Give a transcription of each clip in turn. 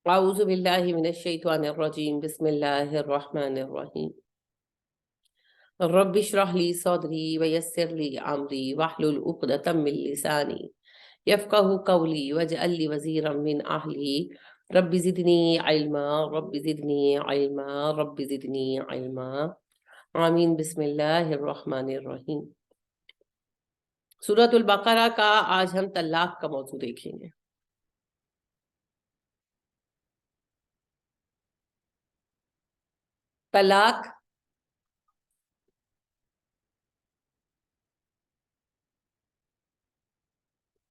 اعوذ باللہ من الشیطان الرجیم بسم اللہ الرحمن الرحیم رب اشرح لی صدری ویسر لی امری واحلل عقدۃ من لسانی یفقہوا قولی واجعل لی وزیرا من اہلی رب زدنی علما رب زدنی علما رب زدنی علما آمین بسم اللہ الرحمن الرحیم۔ سورۃ البقرہ کا آج ہم طلاق کا موضوع دیکھیں گے۔ طلاق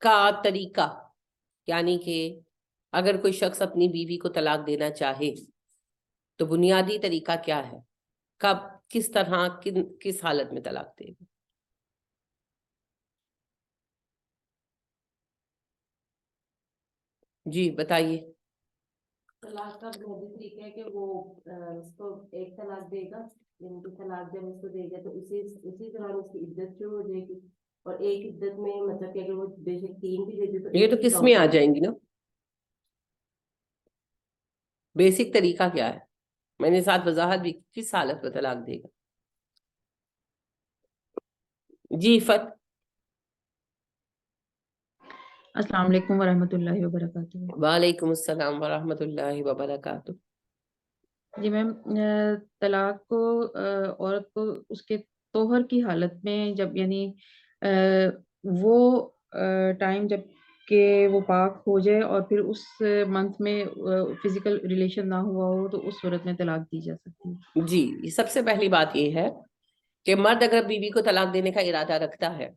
کا طریقہ، یعنی کہ اگر کوئی شخص اپنی بیوی کو طلاق دینا چاہے تو بنیادی طریقہ کیا ہے، کب، کس طرح، کس حالت میں طلاق دے گا۔ جی بتائیے۔ طلاق کا بنیادی طریقہ ہے کہ وہ اس کو ایک طلاق دے گا، یعنی کہ طلاق جب اس کو دے گا تو اسی دوران اس کی عدت شروع ہو جائے گی، اور ایک عدت میں مطلب کہ اگر وہ بے شک 3 بھی دے دے تو یہ تو کس میں آ جائیں گی نا، بیسک طریقہ کیا ہے، میں نے ساتھ وضاحت بھی کس حالت میں طلاق دے گا۔ جی فت۔ السلام علیکم ورحمۃ اللہ وبرکاتہ۔ وعلیکم السلام ورحمۃ اللہ وبرکاتہ۔ جی میم، طلاق کو عورت کو اس کے طہر کی حالت میں، جب یعنی وہ ٹائم جب کہ وہ پاک ہو جائے اور پھر اس منتھ میں فزیکل ریلیشن نہ ہوا ہو تو اس صورت میں طلاق دی جا سکتی ہے۔ جی سب سے پہلی بات یہ ہے کہ مرد اگر بیوی کو طلاق دینے کا ارادہ رکھتا ہے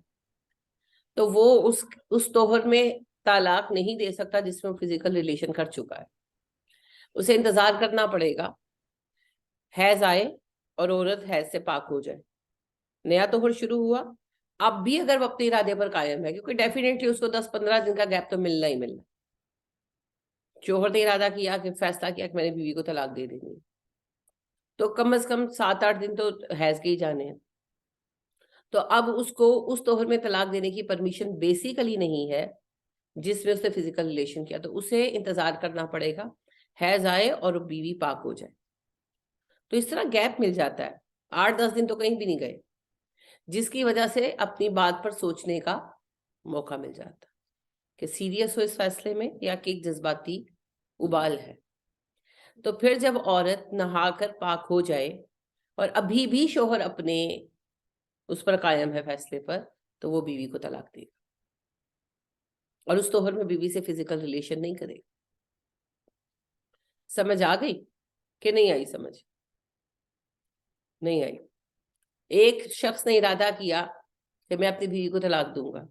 تو وہ اس طہر میں طلاق نہیں دے سکتا جس میں وہ فزیکل ریلیشن کر چکا ہے۔ اسے انتظار کرنا پڑے گا حیض آئے اور عورت حیض سے پاک ہو جائے، نیا طہر شروع ہوا۔ اب بھی اگر وہ اپنے ارادے پر قائم ہے، کیونکہ ڈیفینیٹلی اس کو 10-15 دن کا گیپ تو ملنا ہی ملنا، شوہر نے ارادہ کیا کہ فیصلہ کیا کہ میں نے بیوی کو طلاق دے دینی ہے، تو کم از کم 7-8 دن تو حیض کے ہی جانے ہیں۔ تو اب اس کو اس طہر میں طلاق دینے کی پرمیشن بیسیکلی نہیں ہے جس میں اس نے فزیکل ریلیشن کیا، تو اسے انتظار کرنا پڑے گا حیض آئے اور بیوی پاک ہو جائے۔ تو اس طرح گیپ مل جاتا ہے، 8-10 دن تو کہیں بھی نہیں گئے، جس کی وجہ سے اپنی بات پر سوچنے کا موقع مل جاتا کہ سیریس ہو اس فیصلے میں یا کہ ایک جذباتی ابال ہے۔ تو پھر جب عورت نہا کر پاک ہو جائے اور ابھی بھی شوہر اپنے اس پر قائم ہے فیصلے پر، تو وہ بیوی کو طلاق دے گا اور اس طہر میں بیوی سے فزیکل ریلیشن نہیں کرے گا۔ سمجھ آ گئی کہ نہیں آئی؟ سمجھ نہیں آئی؟ ایک شخص نے ارادہ کیا کہ میں اپنی بیوی کو طلاق دوں گا،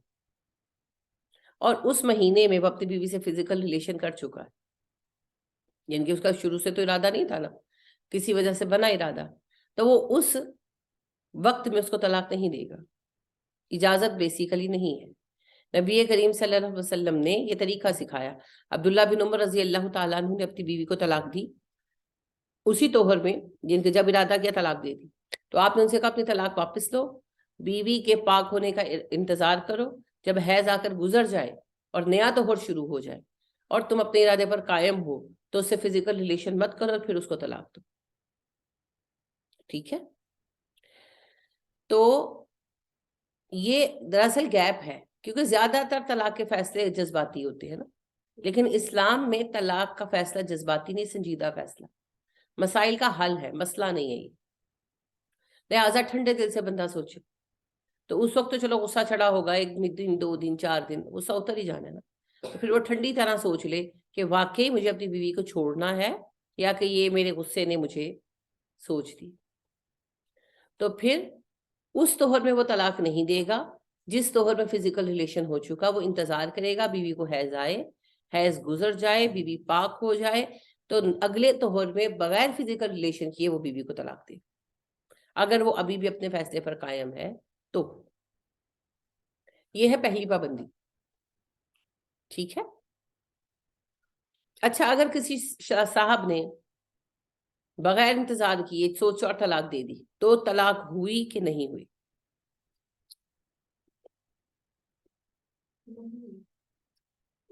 اور اس مہینے میں وہ اپنی بیوی سے فزیکل ریلیشن کر چکا ہے، یعنی کہ اس کا شروع سے تو ارادہ نہیں تھا نا، کسی وجہ سے بنا ارادہ، تو وہ اس وقت میں اس کو طلاق نہیں دے گا، اجازت بیسیکلی نہیں ہے۔ نبی کریم صلی اللہ علیہ وسلم نے یہ طریقہ سکھایا۔ عبداللہ بن عمر رضی اللہ تعالیٰ عنہ نے اپنی بیوی کو طلاق دی اسی طہر میں، جن کے جب ارادہ کیا طلاق دے دی، تو آپ نے ان سے کہا اپنی طلاق واپس لو، بیوی کے پاک ہونے کا انتظار کرو، جب حیض آ کر گزر جائے اور نیا طہر شروع ہو جائے اور تم اپنے ارادے پر قائم ہو تو اس سے فزیکل ریلیشن مت کرو اور پھر اس کو طلاق دو۔ ٹھیک ہے؟ تو یہ دراصل گیپ ہے، کیونکہ زیادہ تر طلاق کے فیصلے جذباتی ہوتے ہیں نا، لیکن اسلام میں طلاق کا فیصلہ جذباتی نہیں، سنجیدہ فیصلہ، مسائل کا حل ہے، مسئلہ نہیں ہے یہ۔ لہٰذا ٹھنڈے دل سے بندہ سوچے، تو اس وقت تو چلو غصہ چڑھا ہوگا، 1 دن 2 دن 4 دن غصہ اتر ہی جانا ہے نا، تو پھر وہ ٹھنڈی طرح سوچ لے کہ واقعی مجھے اپنی بیوی کو چھوڑنا ہے یا کہ یہ میرے غصے نے مجھے سوچ دی، تو پھر اس طہر میں وہ طلاق نہیں دے گا جس طہر میں فزیکل ریلیشن ہو چکا، وہ انتظار کرے گا بیوی کو حیض آئے، حیض گزر جائے، بیوی پاک ہو جائے، تو اگلے طہر میں بغیر فزیکل ریلیشن کیے وہ بیوی کو طلاق دے، اگر وہ ابھی بھی اپنے فیصلے پر قائم ہے تو۔ یہ ہے پہلی پابندی، ٹھیک ہے؟ اچھا، اگر کسی صاحب نے بغیر انتظار کیے سوچ اور طلاق دے دی تو طلاق ہوئی کہ نہیں ہوئی؟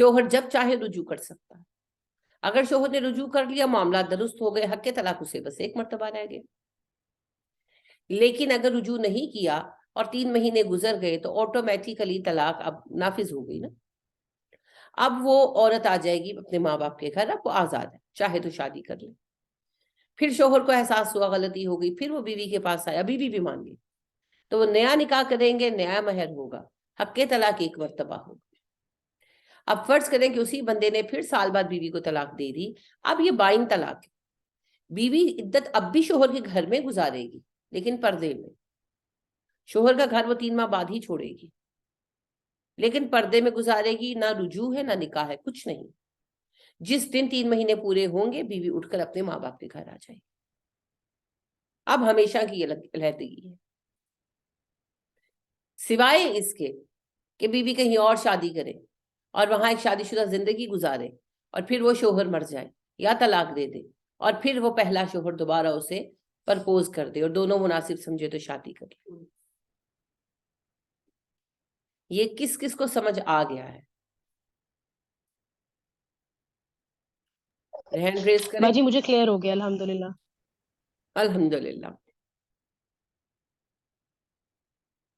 شوہر جب چاہے رجوع کر سکتا ہے. اگر شوہر نے رجوع کر لیا، معاملات درست ہو گئے، حق طلاق اسے بس ایک مرتبہ رہ گئے. لیکن اگر رجوع نہیں کیا اور 3 مہینے گزر گئے تو آٹومیٹیکلی طلاق اب نافذ ہو گئی نا. اب وہ عورت آ جائے گی اپنے ماں باپ کے گھر، اب وہ آزاد ہے، چاہے تو شادی کر لے. پھر شوہر کو احساس ہوا غلطی ہو گئی، پھر وہ بیوی کے پاس آیا، بیوی بھی مان گئی، تو وہ نیا نکاح کریں گے، نیا مہر ہوگا، حق طلاق ایک مرتبہ ہوگا. اب فرض کریں کہ اسی بندے نے پھر سال بعد بیوی کو طلاق دے دی، اب یہ بائن طلاق ہے. بیوی عدت اب بھی شوہر کے گھر میں گزارے گی، لیکن پردے میں. شوہر کا گھر وہ 3 ماہ بعد ہی چھوڑے گی، لیکن پردے میں گزارے گی. نہ رجوع ہے نہ نکاح ہے، کچھ نہیں. جس دن 3 مہینے پورے ہوں گے بیوی اٹھ کر اپنے ماں باپ کے گھر آ جائے گی. اب ہمیشہ کی علیحدگی ہے، سوائے اس کے کہ بیوی کہیں اور شادی کرے اور وہاں ایک شادی شدہ زندگی گزارے اور پھر وہ شوہر مر جائے یا طلاق دے دے اور پھر وہ پہلا شوہر دوبارہ اسے پرپوز کر دے اور دونوں مناسب سمجھے تو شادی کر لے. یہ کس کس کو سمجھ آ گیا ہے؟ ہینڈ ریز کریں. باجی مجھے کلیئر ہو گیا الحمدللہ. الحمدللہ.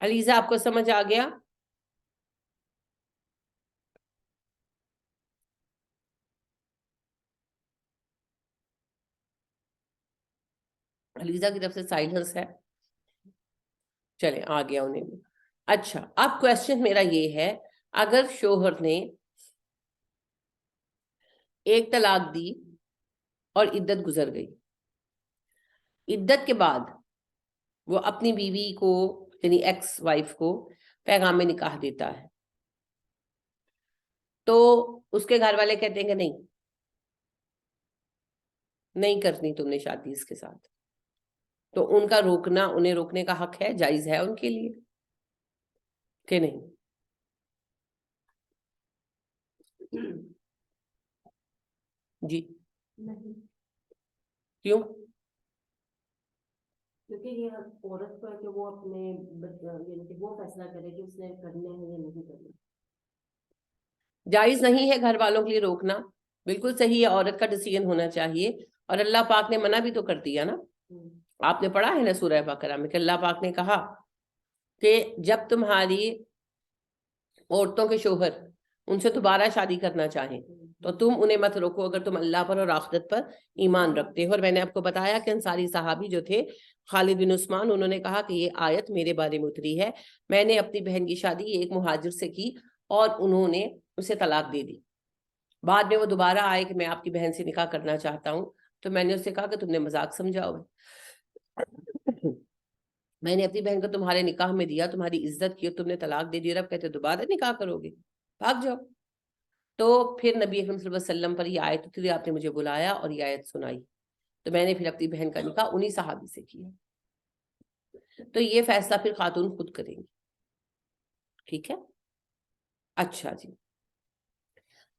علیزہ آپ کو سمجھ آ گیا؟ علیزہ کی طرف سے سائلنس ہے. چلیں آ گیا انہیں بھی. اچھا اب کوشچن میرا یہ ہے، اگر شوہر نے ایک طلاق دی اور عدت گزر گئی، عدت کے بعد وہ اپنی بیوی کو یعنی ایکس وائف کو پیغام نکاح دیتا ہے، تو اس کے گھر والے کہتے ہیں کہ نہیں کرنی تم نے شادی اس کے ساتھ، تو ان کا روکنا، انہیں روکنے کا حق ہے، جائز ہے ان کے لیے کہ نہیں؟ جی نہیں، کیوں؟ کیونکہ یہ عورت کو ہے کہ وہ اپنے یعنی کہ وہ فیصلہ کرے کہ اس نے کرنے ہیں یا نہیں کرنے. جائز نہیں ہے گھر والوں کے لیے روکنا، بالکل صحیح ہے، عورت کا ڈیسیژن ہونا چاہیے. اور اللہ پاک نے منع بھی تو کر دیا نا. آپ نے پڑھا ہے نا سورہ بقرہ میں کہ اللہ پاک نے کہا کہ جب تمہاری عورتوں کے شوہر ان سے دوبارہ شادی کرنا چاہیں تو تم انہیں مت روکو اگر تم اللہ پر اور آخرت پر ایمان رکھتے ہو. اور میں نے آپ کو بتایا کہ انصاری صحابی جو تھے خالد بن عثمان، انہوں نے کہا کہ یہ آیت میرے بارے میں اتری ہے، میں نے اپنی بہن کی شادی ایک مہاجر سے کی اور انہوں نے اسے طلاق دے دی. بعد میں وہ دوبارہ آئے کہ میں آپ کی بہن سے نکاح کرنا چاہتا ہوں، تو میں نے اس سے کہا کہ تم نے مذاق سمجھا ہو، میں نے اپنی بہن کو تمہارے نکاح میں دیا، تمہاری عزت کی، اور تم نے طلاق دے دی، اور اب کہتے دوبارہ نکاح کرو گے، بھاگ جاؤ. تو پھر نبی اکرم صلی اللہ علیہ وسلم پر یہ آیت اتری، آپ نے مجھے بلایا اور یہ آیت سنائی، تو میں نے پھر اپنی بہن کا نکاح انہی صحابی سے کیا. تو یہ فیصلہ پھر خاتون خود کریں گی. ٹھیک ہے. اچھا جی،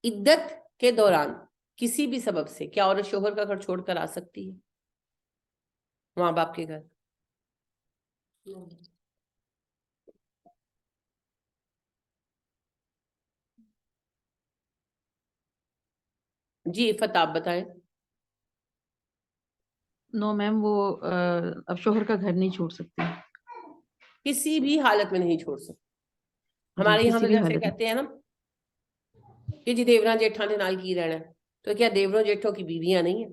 عدت کے دوران کسی بھی سبب سے کیا عورت شوہر کا گھر چھوڑ کر آ سکتی ہے، ماں باپ کے گھر؟ جی فتح آپ بتائیں. نو میم، وہ اب شوہر کا گھر نہیں چھوڑ سکتی. کسی بھی حالت میں نہیں چھوڑ سکتی. جی ہمارے یہاں کسی تو بھی جیسے حالت میں. کہتے ہیں نا کہ جی دیوراں جیٹھاں دے نال کی رہنا ہے، تو کیا دیوروں جیٹھوں کی بیویاں نہیں ہیں؟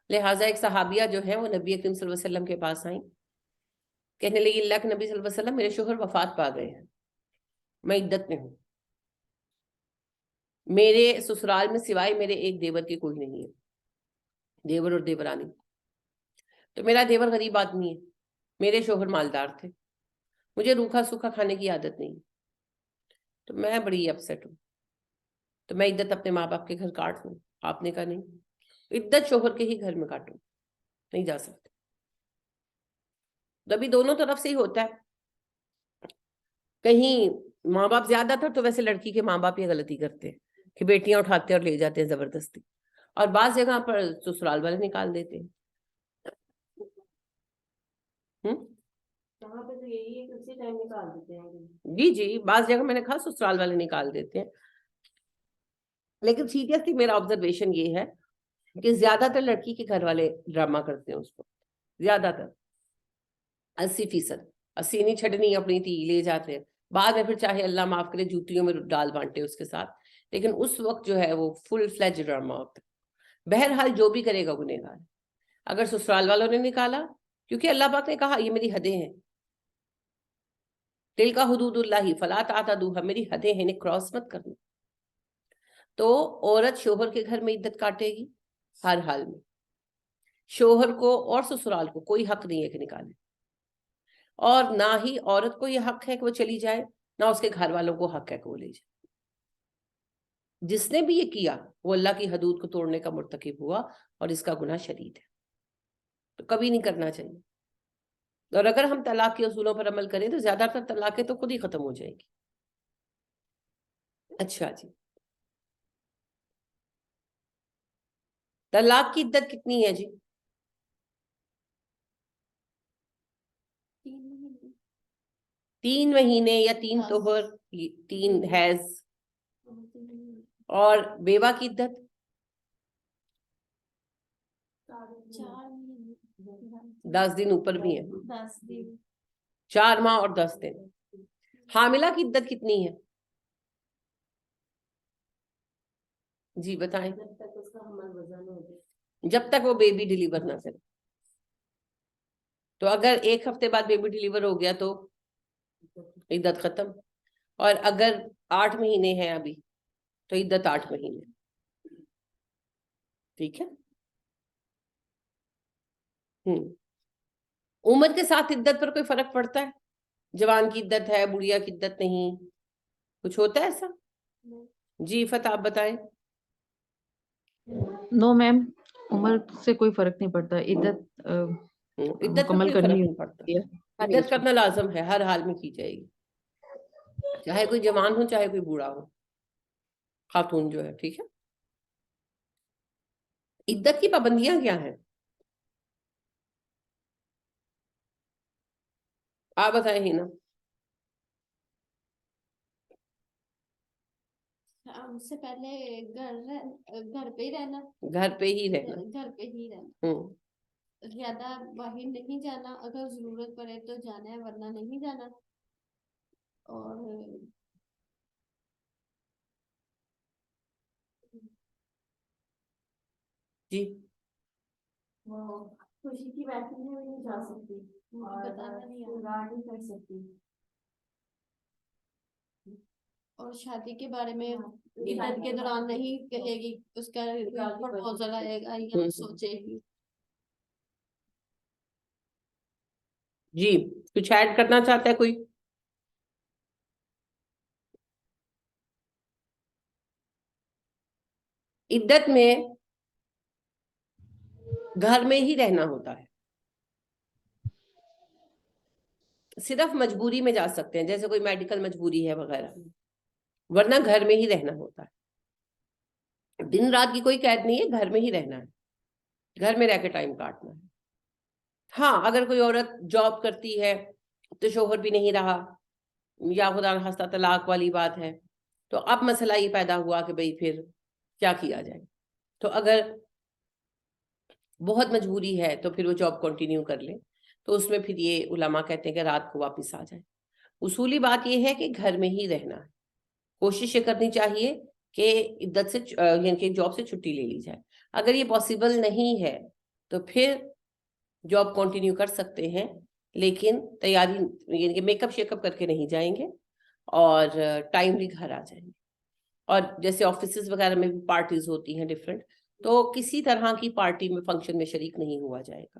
لہٰذا ایک صحابیہ جو ہے وہ نبی اکرم صلی اللہ علیہ وسلم کے پاس آئیں، کہنے لگی اللہ کے نبی صلی اللہ علیہ وسلم میرے شوہر وفات پا گئے ہیں، میں عدت میں ہوں، میرے سسرال میں سوائے میرے ایک دیور کے کوئی نہیں ہے، دیور اور دیورانی. تو میرا دیور غریب آدمی ہے، میرے شوہر مالدار تھے، مجھے روکھا سوکھا کھانے کی عادت نہیں، تو میں بڑی اپسیٹ ہوں، تو میں عدت اپنے ماں باپ کے گھر کاٹ لوں. آپ نے کہا نہیں، عدت شوہر کے ہی گھر میں کاٹوں، نہیں جا سکتے. تو ابھی دونوں طرف سے ہی ہوتا ہے. کہیں ماں باپ زیادہ تھا تو ویسے لڑکی کے ماں باپ یہ غلطی کرتے ہیں کہ بیٹیاں اٹھاتے اور لے جاتے ہیں زبردستی، اور بعض جگہ پر سسرال والے نکال دیتے ہیں. کہاں پہ تو یہی ہے کہ اسی ٹائم نکال دیتے ہیں. جی بعض جگہ میں نے کہا سسرال والے نکال دیتے ہیں. لیکن سیریسلی میرا آبزرویشن یہ ہے کہ زیادہ تر لڑکی کے گھر والے ڈرامہ کرتے ہیں اس کو, زیادہ تر 80%. 80 نہیں چھٹنی اپنی تھی لے جاتے ہیں, بعد میں پھر چاہے اللہ معاف کرے جوتیوں میں ڈال بانٹے اس کے ساتھ, لیکن اس وقت جو ہے وہ فل فلیج ڈرامہ ہوتا ہے. بہرحال جو بھی کرے گا گنہگار ہے. اگر سسرال والوں نے نکالا, کیونکہ اللہ پاک نے کہا یہ میری حدیں ہیں, دل کا حدود اللہ فلا تعتدوها, میری حدیں ہیں, انہیں کراس مت کرنا. تو عورت شوہر کے گھر میں عدت کاٹے گی ہر حال میں. شوہر کو اور سسرال کو کوئی حق نہیں ہے کہ نکالے, اور نہ ہی عورت کو یہ حق ہے کہ وہ چلی جائے, نہ اس کے گھر والوں کو حق ہے کہ وہ لے جائے. جس نے بھی یہ کیا وہ اللہ کی حدود کو توڑنے کا مرتکب ہوا اور اس کا گناہ شدید ہے, تو کبھی نہیں کرنا چاہیے. اور اگر ہم طلاق کے اصولوں پر عمل کریں تو زیادہ تر طلاقیں تو خود ہی ختم ہو جائیں گی. اچھا جی, طلاق کی عدت کتنی ہے جی؟ 3 مہینے یا 3 طہر, 3 حیض. اور بیوہ کی عدت 10 دن اوپر بھی ہے, 4 ماہ اور 10 دن. حاملہ کی عدت کتنی ہے جی بتائیں؟ جب تک اس کا حمل وزن ہو جائے, جب تک وہ بیبی ڈیلیور نہ کرے. تو اگر 1 ہفتے بعد بیبی ڈیلیور ہو گیا تو عدت ختم, اور اگر 8 مہینے ہیں ابھی تو عدت 8 مہینے. ٹھیک ہے. عمر کے ساتھ عدت پر کوئی فرق پڑتا ہے؟ جوان کی عدت ہے, بڑھیا کی عدت نہیں, کچھ ہوتا ہے ایسا؟ جی فتح آپ بتائیں. نو میم, عمر سے کوئی فرق نہیں پڑتا. عدت عدت پر مکمل کوئی فرق کرنی نہیں پڑتا, ہوتی ہے. عدت کرنا لازم ہے, ہر حال میں کی جائے گی, چاہے کوئی جوان ہو چاہے کوئی بوڑھا ہو, خاتون جو ہے. ٹھیک ہے. عدت کی پابندیاں کیا ہیں آپ بتائیں ہی نا. اس سے پہلے گھر پہ ہی رہنا, گھر پہ ہی رہنا. گھر پہ ہی رہنا, ہوں, زیادہ باہر نہیں جانا, اگر ضرورت پڑے تو جانا ہے ورنہ نہیں جانا. اور جی وہ خوشی کی محفل میں نہیں جا سکتی اور بتانا نہیں آتا. شرار نہیں کر سکتی. اور شادی کے بارے میں عدت کے دوران نہیں کہے گی, اس کا پرپوزل آئے گا یا سوچے گی. جی, کچھ ایڈ کرنا چاہتا ہے کوئی؟ عدت میں گھر میں ہی رہنا ہوتا ہے, صرف مجبوری میں جا سکتے ہیں, جیسے کوئی میڈیکل مجبوری ہے وغیرہ, ورنہ گھر میں ہی رہنا ہوتا ہے. دن رات کی کوئی قید نہیں ہے, گھر میں ہی رہنا ہے, گھر میں رہ کے ٹائم کاٹنا ہے. ہاں اگر کوئی عورت جاب کرتی ہے تو شوہر بھی نہیں رہا, یا خدا نخواستہ طلاق والی بات ہے, تو اب مسئلہ یہ پیدا ہوا کہ بھئی پھر کیا کیا جائے. تو اگر بہت مجبوری ہے تو پھر وہ جاب کنٹینیو کر لے, تو اس میں پھر یہ علماء کہتے ہیں کہ رات کو واپس آ جائے. اصولی بات یہ ہے کہ گھر میں ہی رہنا ہے, کوشش یہ کرنی چاہیے کہ عدت سے یعنی کہ جاب سے چھٹی لے لی جائے. اگر یہ پاسبل نہیں ہے تو پھر جاب کنٹینیو کر سکتے ہیں, لیکن تیاری یعنی کہ میک اپ شیک اپ کر کے نہیں جائیں گے, اور ٹائملی گھر آ جائیں گے. اور جیسے آفیسز وغیرہ میں بھی پارٹیز ہوتی ہیں ڈفرینٹ, تو کسی طرح کی پارٹی میں فنکشن میں شریک نہیں ہوا جائے گا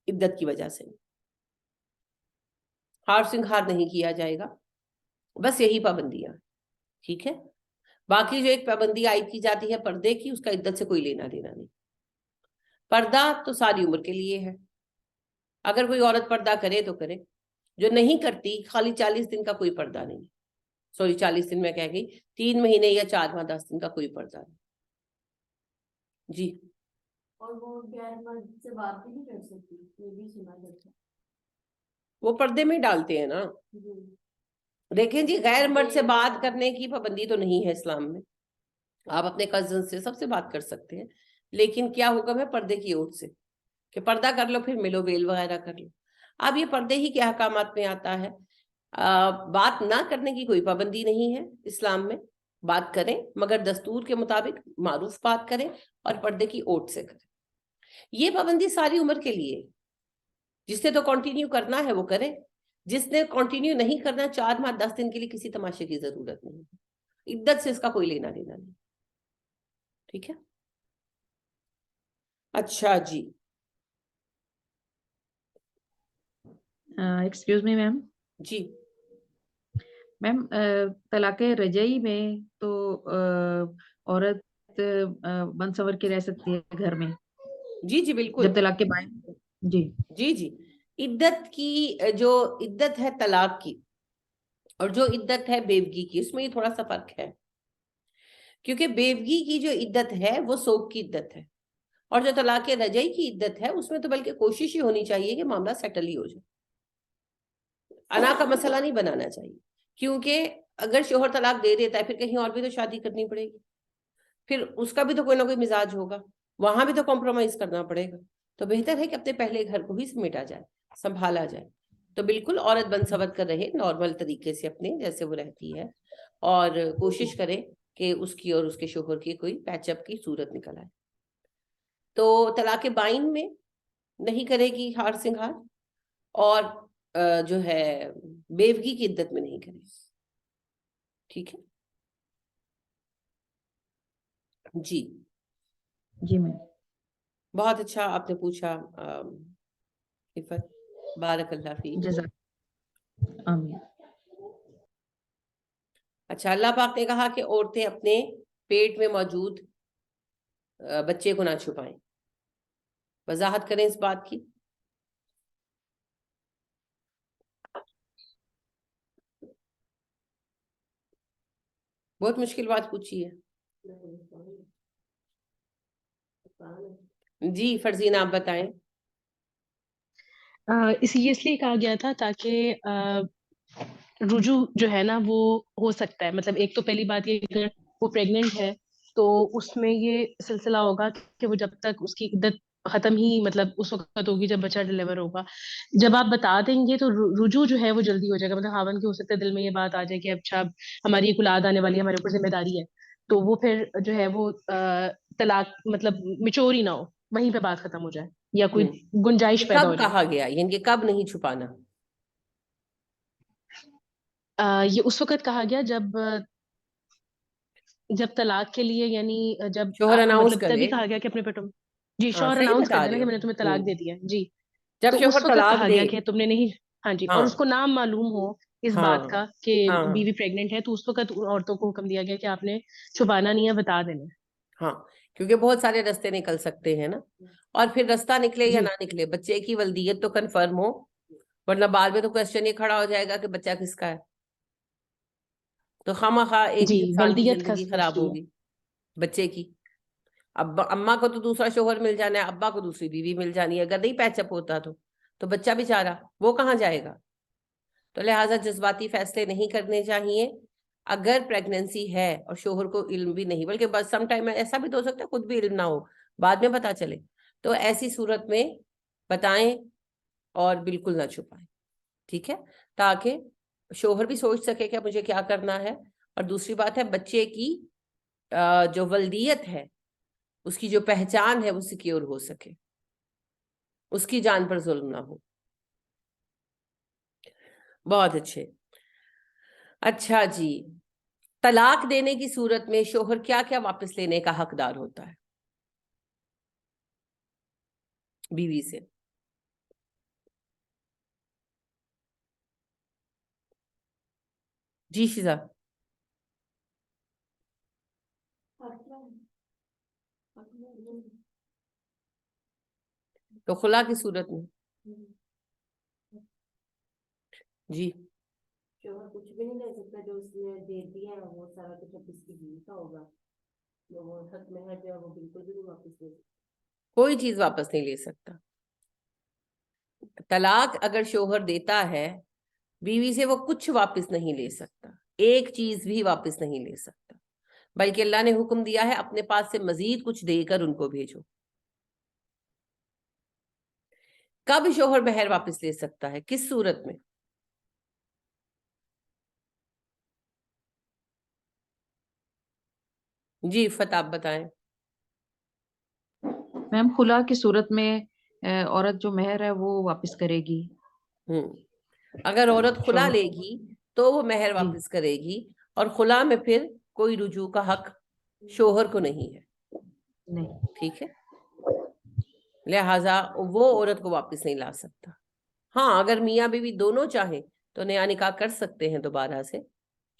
عدت کی وجہ سے. ہار سنگھار نہیں کیا جائے گا, بس یہی پابندیاں. ٹھیک ہے. باقی جو ایک پابندی عائد کی جاتی ہے پردے کی, اس کا عدت سے کوئی لینا دینا نہیں. پردہ تو ساری عمر کے لیے ہے, اگر کوئی عورت پردہ کرے تو کرے, جو نہیں کرتی خالی 40 دن کا کوئی پردہ نہیں, سوری 40 دن میں کہہ گئی, 3 مہینے یا 4 ماہ 10 دن کا کوئی پردہ نہیں. جی اور وہ غیر مرد سے بات بھی نہیں کر سکتی, یہ بھی سنا جاتا ہے. وہ پردے میں ڈالتے ہیں نا. دیکھیں جی, غیر مرد سے بات کرنے کی پابندی تو نہیں ہے اسلام میں, آپ اپنے کزن سے سب سے بات کر سکتے ہیں، لیکن کیا حکم ہے؟ پردے کی اوٹ سے، کہ پردہ کر لو، پھر ملو بیل وغیرہ کر لو. اب یہ پردے ہی کے احکامات میں آتا ہے. بات نہ کرنے کی کوئی پابندی نہیں ہے اسلام میں، بات کریں مگر دستور کے مطابق معروف بات کریں اور پردے کی اوٹ سے کریں. یہ پابندی ساری عمر کے لیے، جس نے تو کنٹینیو کرنا ہے وہ کرے، جس نے کنٹینیو نہیں کرنا 4 ماہ 10 دن کے لیے کسی تماشے کی ضرورت نہیں. عدت سے اس کا کوئی لینا دینا نہیں. ٹھیک ہے. اچھا جی، ایکسکیوز می میم. جی میم طلاق رجعی میں تو عورت بن سنور کے رہ سکتی ہے گھر میں جی جی بالکل. جب طلاق کے بائن. جی جی جی، عدت کی جو عدت ہے طلاق کی اور جو عدت ہے بیوگی کی، اس میں یہ تھوڑا سا فرق ہے. کیونکہ بیوگی کی جو عدت ہے وہ سوگ کی عدت ہے، اور جو طلاق رجعی کی عدت ہے اس میں تو بلکہ کوشش ہی ہونی چاہیے کہ معاملہ سیٹل ہی ہو جائے. انا کا مسئلہ نہیں بنانا چاہیے، کیونکہ اگر شوہر طلاق دے دیتا ہے پھر کہیں اور بھی تو شادی کرنی پڑے گی، پھر اس کا بھی تو کوئی نہ کوئی مزاج ہوگا، وہاں بھی تو کمپرومائز کرنا پڑے گا. تو بہتر ہے کہ اپنے پہلے گھر کو ہی سمیٹا جائے، سنبھالا جائے. تو بالکل عورت بن سبت کر رہے نارمل طریقے سے اپنے جیسے وہ رہتی ہے، اور کوشش کرے کہ اس کی اور اس کے شوہر کی کوئی پیچ اپ کی صورت نکل آئے. تو طلاق بائن میں نہیں کرے گی ہار سنگھار، اور جو ہے بیوگی کی عدت میں نہیں کرے. ٹھیک ہے جی. جی میم. بہت اچھا آپ نے پوچھا عفت، بارک اللہ فیک. جزاک آمین. اچھا، اللہ پاک نے کہا کہ عورتیں اپنے پیٹ میں موجود بچے کو نہ چھپائیں. وضاحت کریں اس بات کی. بہت مشکل بات پوچھی ہے. جی فرزین آپ بتائیں. اس لیے کہا گیا تھا تاکہ رجوع جو ہے نا وہ ہو سکتا ہے. مطلب ایک تو پہلی بات یہ کہ اگر وہ پریگننٹ ہے تو اس میں یہ سلسلہ ہوگا کہ وہ جب تک اس کی عدت ختم ہی مطلب اس وقت ہوگی جب بچہ ڈلیور ہوگا. جب آپ بتا دیں گے تو رجوع جو ہے وہ جلدی ہو جائے گا. مطلب خاوند کی ہو سکتا ہے دل میں یہ بات آ جائے کہ اچھا ہماری ایک اولاد آنے والی ہے، ہمارے اوپر ذمہ داری ہے، تو وہ پھر جو ہے وہ طلاق مطلب میچور ہی نہ ہو، وہیں پہ بات ختم ہو جائے یا کوئی گنجائش پیدا ہو کب جائے. کہا گیا یعنی کہ کب نہیں چھپانا؟ یہ اس وقت کہا گیا جب طلاق کے لیے یعنی جب شوہر اناؤنس مطلب تبھی کرے. کہا گیا کہ اپنے پیٹوں جی ہاں شوہر صحیح اناؤنس کر بتا دینا رہے کہ ہو. میں نے تمہیں طلاق دے دیا جی. جب تو اس شوہر وقت طلاق کہا دے. گیا کہ تم نے نہیں. ہاں جی. ہاں اور اس کو نام معلوم ہو اس ہاں بات کا کہ ہاں بیوی پریگننٹ ہے تو اس وقت عورتوں کو حکم دیا گیا کہ آپ نے چھپانا نہیں ہے، بتا دینا. ہاں، کیونکہ بہت سارے رستے نکل سکتے ہیں نا، اور پھر رستہ نکلے یا جی نہ نکلے بچے کی ولدیت تو کنفرم ہو، ورنہ بعد میں تو کوشچن یہ کھڑا ہو جائے گا کہ بچہ کس کا ہے. تو خواہ ایک جی انسان کی ولدیت زندگی خاص خراب مسئلہ. ہوگی بچے کی. اماں کو تو دوسرا شوہر مل جانا ہے، ابا کو دوسری بیوی مل جانی ہے. اگر نہیں پیچ اپ ہوتا تو بچہ بیچارہ وہ کہاں جائے گا؟ تو لہٰذا جذباتی فیصلے نہیں کرنے چاہیے. اگر پریگننسی ہے اور شوہر کو علم بھی نہیں، بلکہ بس سم ٹائم ایسا بھی تو ہو سکتا ہے خود بھی علم نہ ہو، بعد میں پتا چلے، تو ایسی صورت میں بتائیں اور بالکل نہ چھپائیں. ٹھیک ہے، تاکہ شوہر بھی سوچ سکے کہ مجھے کیا کرنا ہے. اور دوسری بات ہے بچے کی جو ولدیت ہے، اس کی جو پہچان ہے وہ سیکیور ہو سکے، اس کی جان پر ظلم نہ ہو. بہت اچھے. اچھا جی، طلاق دینے کی صورت میں شوہر کیا کیا واپس لینے کا حقدار ہوتا ہے بیوی سے؟ جی شیزا. تو خلا کی صورت میں جی شوہر کچھ بھی نہیں لے سکتا، جو اس نے دے دیا ہے وہ سارا کچھ اب اس کی بیوی کا ہوگا. وہ حق میں ہے جو وہ بالکل بھی نہیں واپس لے سکتا. کوئی چیز واپس نہیں لے سکتا. طلاق اگر شوہر دیتا ہے بیوی سے وہ کچھ واپس نہیں لے سکتا، ایک چیز بھی واپس نہیں لے سکتا. بلکہ اللہ نے حکم دیا ہے اپنے پاس سے مزید کچھ دے کر ان کو بھیجو۔ کب شوہر مہر واپس لے سکتا ہے، کس صورت میں؟ جی فتح آپ بتائیں۔ میم خلا کی صورت میں عورت جو مہر ہے وہ واپس کرے گی۔ اگر عورت خلا شوہر لے گی تو وہ مہر جی واپس کرے گی، اور خلا میں پھر کوئی رجوع کا حق شوہر کو نہیں ہے، نہیں۔ ٹھیک ہے؟ لہذا وہ عورت کو واپس نہیں لا سکتا۔ ہاں اگر میاں بیوی دونوں چاہیں تو نیا نکاح کر سکتے ہیں دوبارہ سے،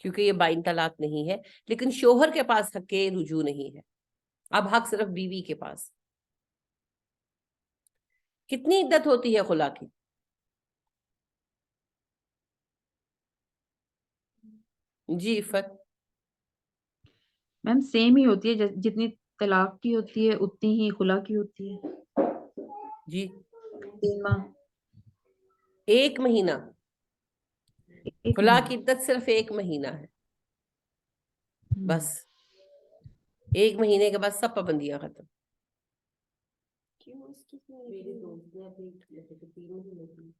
کیونکہ یہ بائن طلاق نہیں ہے، لیکن شوہر کے پاس حق رجوع نہیں ہے، اب حق صرف بیوی کے پاس۔ کتنی عدت ہوتی ہے خلا کی؟ جی عفت۔ میم سیم ہی ہوتی ہے، جتنی طلاق کی ہوتی ہے اتنی ہی خلا کی ہوتی ہے۔ جی 3 ماہ۔ 1 مہینہ؟ ایک خلا مہینہ۔ کی عدت صرف 1 مہینہ ہے بس، 1 مہینے کے بعد سب پابندیاں ختم۔ کیوں اس کی میری دوست نے ابھی 3 مہینے کی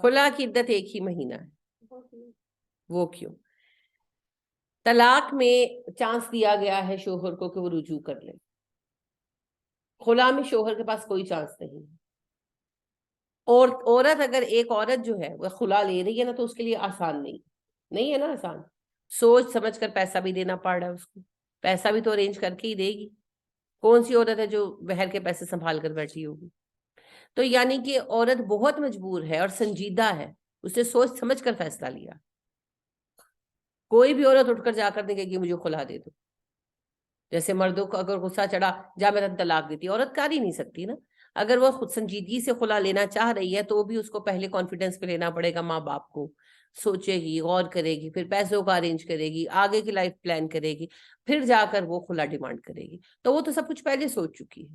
خلا کی عدت 1 ہی مہینہ ہے۔ وہ کیوں؟ طلاق میں چانس دیا گیا ہے شوہر کو کہ وہ رجوع کر لے، خلا میں شوہر کے پاس کوئی چانس نہیں ہے۔ اور عورت اگر ایک عورت جو ہے وہ خلا لے رہی ہے نا تو اس کے لیے آسان نہیں ہے نا آسان، سوچ سمجھ کر پیسہ بھی دینا پڑ رہا ہے اس کو، پیسہ بھی تو ارینج کر کے ہی دے گی۔ کون سی عورت ہے جو بہر کے پیسے سنبھال کر بیٹھی ہوگی؟ تو یعنی کہ عورت بہت مجبور ہے اور سنجیدہ ہے، اس نے سوچ سمجھ کر فیصلہ لیا۔ کوئی بھی عورت اٹھ کر جا کر نہیں کہے گی مجھے خلا دے دو، جیسے مردوں کو اگر غصہ چڑھا جا میں طلاق دیتی، عورت کر ہی نہیں سکتی نا۔ اگر وہ خود سنجیدگی سے خلا لینا چاہ رہی ہے تو بھی اس کو پہلے کانفیڈنس پہ لینا پڑے گا، ماں باپ کو، سوچے گی، غور کرے گی، پھر پیسوں کا ارینج کرے گی، آگے کی لائف پلان کرے گی، پھر جا کر وہ خلا ڈیمانڈ کرے گی۔ تو وہ تو سب کچھ پہلے سوچ چکی ہے،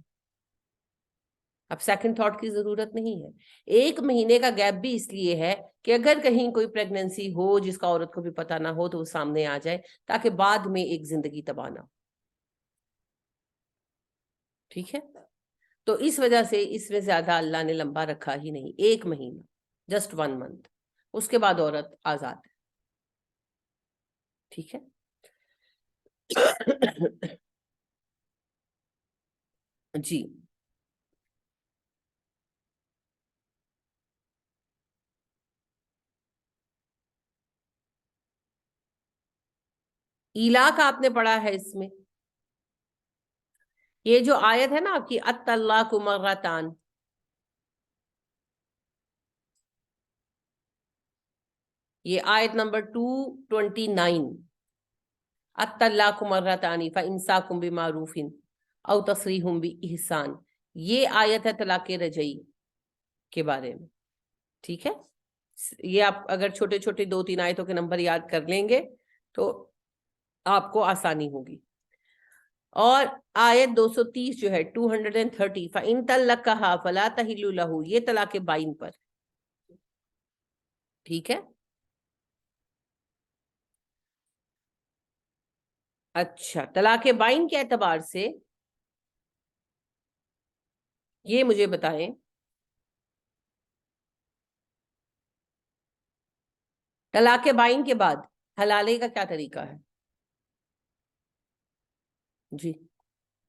اب سیکنڈ تھاٹ کی ضرورت نہیں ہے۔ 1 مہینے کا گیپ بھی اس لیے ہے کہ اگر کہیں کوئی پریگننسی ہو جس کا عورت کو بھی پتہ نہ ہو تو وہ سامنے آ جائے، تاکہ بعد میں ایک زندگی تباہ نہ ہو، ٹھیک ہے؟ تو اس وجہ سے اس میں زیادہ اللہ نے لمبا رکھا ہی نہیں، 1 مہینہ، جسٹ 1 منتھ، اس کے بعد عورت آزاد ہے، ٹھیک ہے؟ جی ایلا کا آپ نے پڑھا ہے اس میں؟ یہ جو آیت ہے نا آپ کی الطلاق مرتان، یہ آیت نمبر 229، الطلاق مرتان فامساک بمعروف او تسریح باحسان، یہ آیت ہے طلاق رجعی کے بارے میں، ٹھیک ہے؟ یہ آپ اگر چھوٹے چھوٹے 2-3 آیتوں کے نمبر یاد کر لیں گے تو آپ کو آسانی ہوگی۔ اور آیت 230 جو ہے 230 فَإِن طَلَّقَهَا فَلَا تَحِلُّ لَهُ، یہ طلاق بائن پر، ٹھیک ہے؟ اچھا طلاق بائن کے اعتبار سے یہ مجھے بتائیں طلاق بائن کے بعد حلالے کا کیا طریقہ ہے؟ جی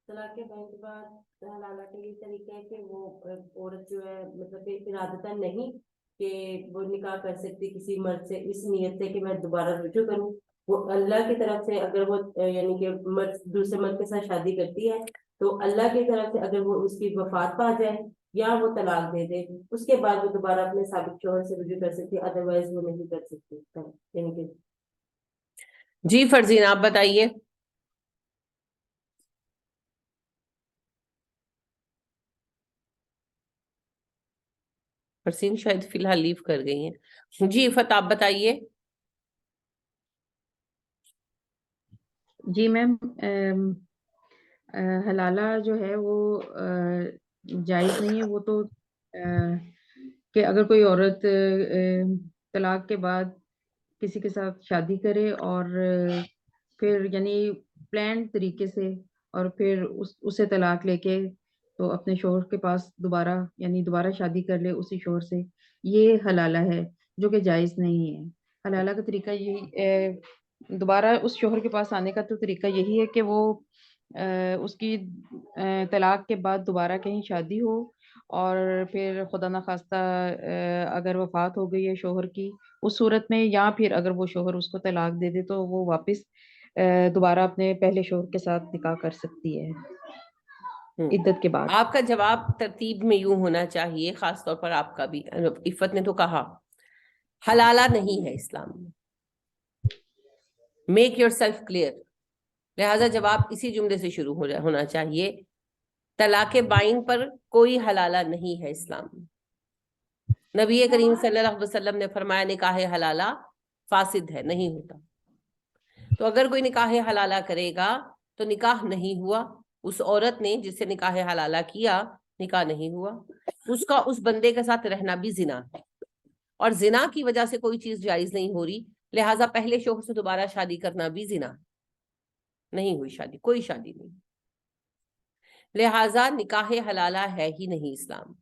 طلاق بائن کے بعد حلالہ کا یہ طریقہ ہے کہ وہ عورت جو ہے مطلب کہ ارادتاً نہیں کہ وہ نکاح کر سکتی کسی مرد سے اس نیت سے کہ میں دوبارہ رجوع کروں، وہ اللہ کی طرف سے اگر وہ یعنی کہ مرد دوسرے مرد کے ساتھ شادی کرتی ہے تو اللہ کی طرف سے اگر وہ اس کی وفات پا جائے یا وہ طلاق دے دے، اس کے بعد وہ دوبارہ اپنے سابق شوہر سے رجوع کر سکتی، ادروائز وہ نہیں کر سکتی، یعنی کہ جی فرزین آپ بتائیے۔ فرزین شاید فی الحال لیو کر گئی ہیں۔ جی عفت آپ بتائیے۔ جی میم حلالہ جو ہے وہ جائز نہیں ہے، وہ تو کہ اگر کوئی عورت طلاق کے بعد کسی کے ساتھ شادی کرے اور پھر یعنی پلان طریقے سے اور پھر اسے طلاق لے کے تو اپنے شوہر کے پاس دوبارہ شادی کر لے اسی شوہر سے، یہ حلالہ ہے جو کہ جائز نہیں ہے۔ حلالہ کا طریقہ یہی دوبارہ اس شوہر کے پاس آنے کا تو طریقہ یہی ہے کہ وہ اس کی طلاق کے بعد دوبارہ کہیں شادی ہو، اور پھر خدا نخواستہ اگر وفات ہو گئی ہے شوہر کی اس صورت میں، یا پھر اگر وہ شوہر اس کو طلاق دے دے تو وہ واپس دوبارہ اپنے پہلے شوہر کے ساتھ نکاح کر سکتی ہے عدت کے بعد۔ آپ کا جواب ترتیب میں یوں ہونا چاہیے، خاص طور پر آپ کا بھی، عفت نے تو کہا حلالہ نہیں ہے اسلام میں، میک یور سیلف کلیئر، لہذا جواب اسی جملے سے شروع ہونا چاہیے، طلاق بائن پر کوئی حلالہ نہیں ہے اسلام میں۔ نبی کریم صلی اللہ علیہ وسلم نے فرمایا نکاح حلالہ فاسد ہے، نہیں ہوتا۔ تو اگر کوئی نکاح حلالہ کرے گا تو نکاح نہیں ہوا، اس عورت نے جس سے نکاح حلالہ کیا نکاح نہیں ہوا، اس کا اس بندے کے ساتھ رہنا بھی زنا ہے، اور زنا کی وجہ سے کوئی چیز جائز نہیں ہو رہی، لہٰذا پہلے شوہر سے دوبارہ شادی کرنا بھی زنا ہے، نہیں ہوئی شادی، کوئی شادی نہیں، لہٰذا نکاح حلالہ ہے ہی نہیں اسلام۔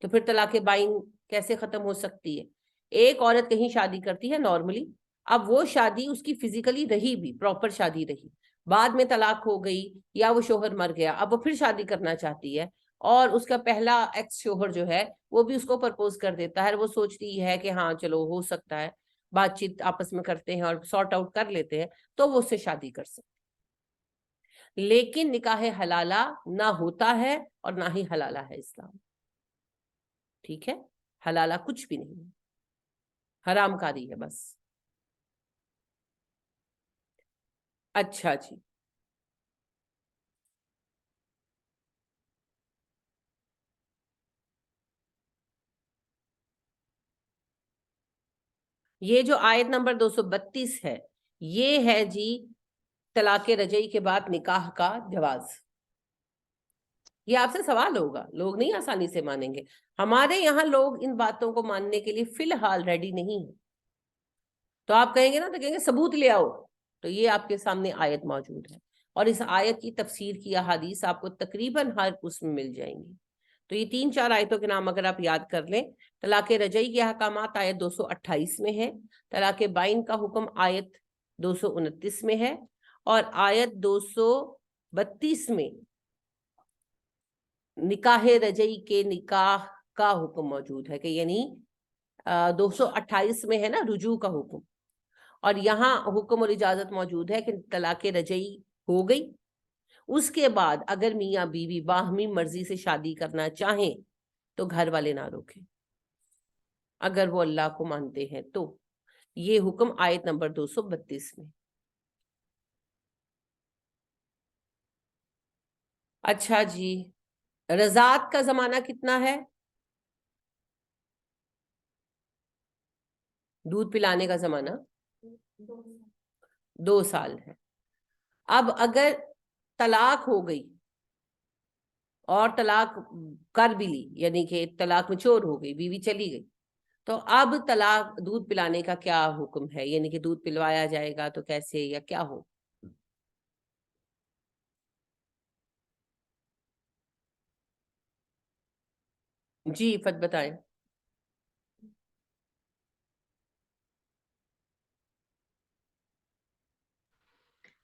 تو پھر طلاق بائن کیسے ختم ہو سکتی ہے؟ ایک عورت کہیں شادی کرتی ہے نارملی، اب وہ شادی اس کی فزیکلی رہی بھی، پراپر شادی رہی، بعد میں طلاق ہو گئی یا وہ شوہر مر گیا، اب وہ پھر شادی کرنا چاہتی ہے، اور اس کا پہلا ایکس شوہر جو ہے وہ بھی اس کو پرپوز کر دیتا ہے، وہ سوچتی ہے کہ ہاں چلو ہو سکتا ہے، بات چیت آپس میں کرتے ہیں اور سارٹ آؤٹ کر لیتے ہیں، تو وہ اس سے شادی کر سکتے، لیکن نکاح حلالہ نہ ہوتا ہے اور نہ ہی حلالہ ہے اسلام، ٹھیک ہے؟ حلالہ کچھ بھی نہیں، حرام کاری ہے بس۔ اچھا جی، یہ جو آیت نمبر 232 ہے، یہ ہے جی طلاق رجعی کے بعد نکاح کا جواز۔ یہ آپ سے سوال ہوگا، لوگ نہیں آسانی سے مانیں گے، ہمارے یہاں لوگ ان باتوں کو ماننے کے لیے فی الحال ریڈی نہیں ہیں، تو آپ کہیں گے نا، تو کہیں گے ثبوت لے آؤ، تو یہ آپ کے سامنے آیت موجود ہے، اور اس آیت کی تفسیر کی احادیث آپ کو تقریباً ہر اس میں مل جائیں گی۔ تو یہ 3-4 آیتوں کے نام اگر آپ یاد کر لیں، طلاق رجعی کے احکامات آیت 228 میں ہے، طلاق بائن کا حکم آیت 229 میں ہے، اور آیت 232 میں نکاح رجعی کے نکاح کا حکم موجود ہے، کہ یعنی 228 میں ہے نا رجوع کا حکم، اور یہاں حکم اور اجازت موجود ہے کہ طلاق رجعی ہو گئی، اس کے بعد اگر میاں بیوی باہمی مرضی سے شادی کرنا چاہیں تو گھر والے نہ روکیں، اگر وہ اللہ کو مانتے ہیں تو۔ یہ حکم آیت نمبر 232 میں۔ اچھا جی، رضاعت کا زمانہ کتنا ہے؟ دودھ پلانے کا زمانہ 2 سال ہے۔ اب اگر طلاق ہو گئی اور طلاق کر بھی لی، یعنی کہ طلاق مچور ہو گئی، بیوی چلی گئی، تو اب طلاق دودھ پلانے کا کیا حکم ہے؟ یعنی کہ دودھ پلوایا جائے گا تو کیسے یا کیا ہو؟ جی فت بتائیں۔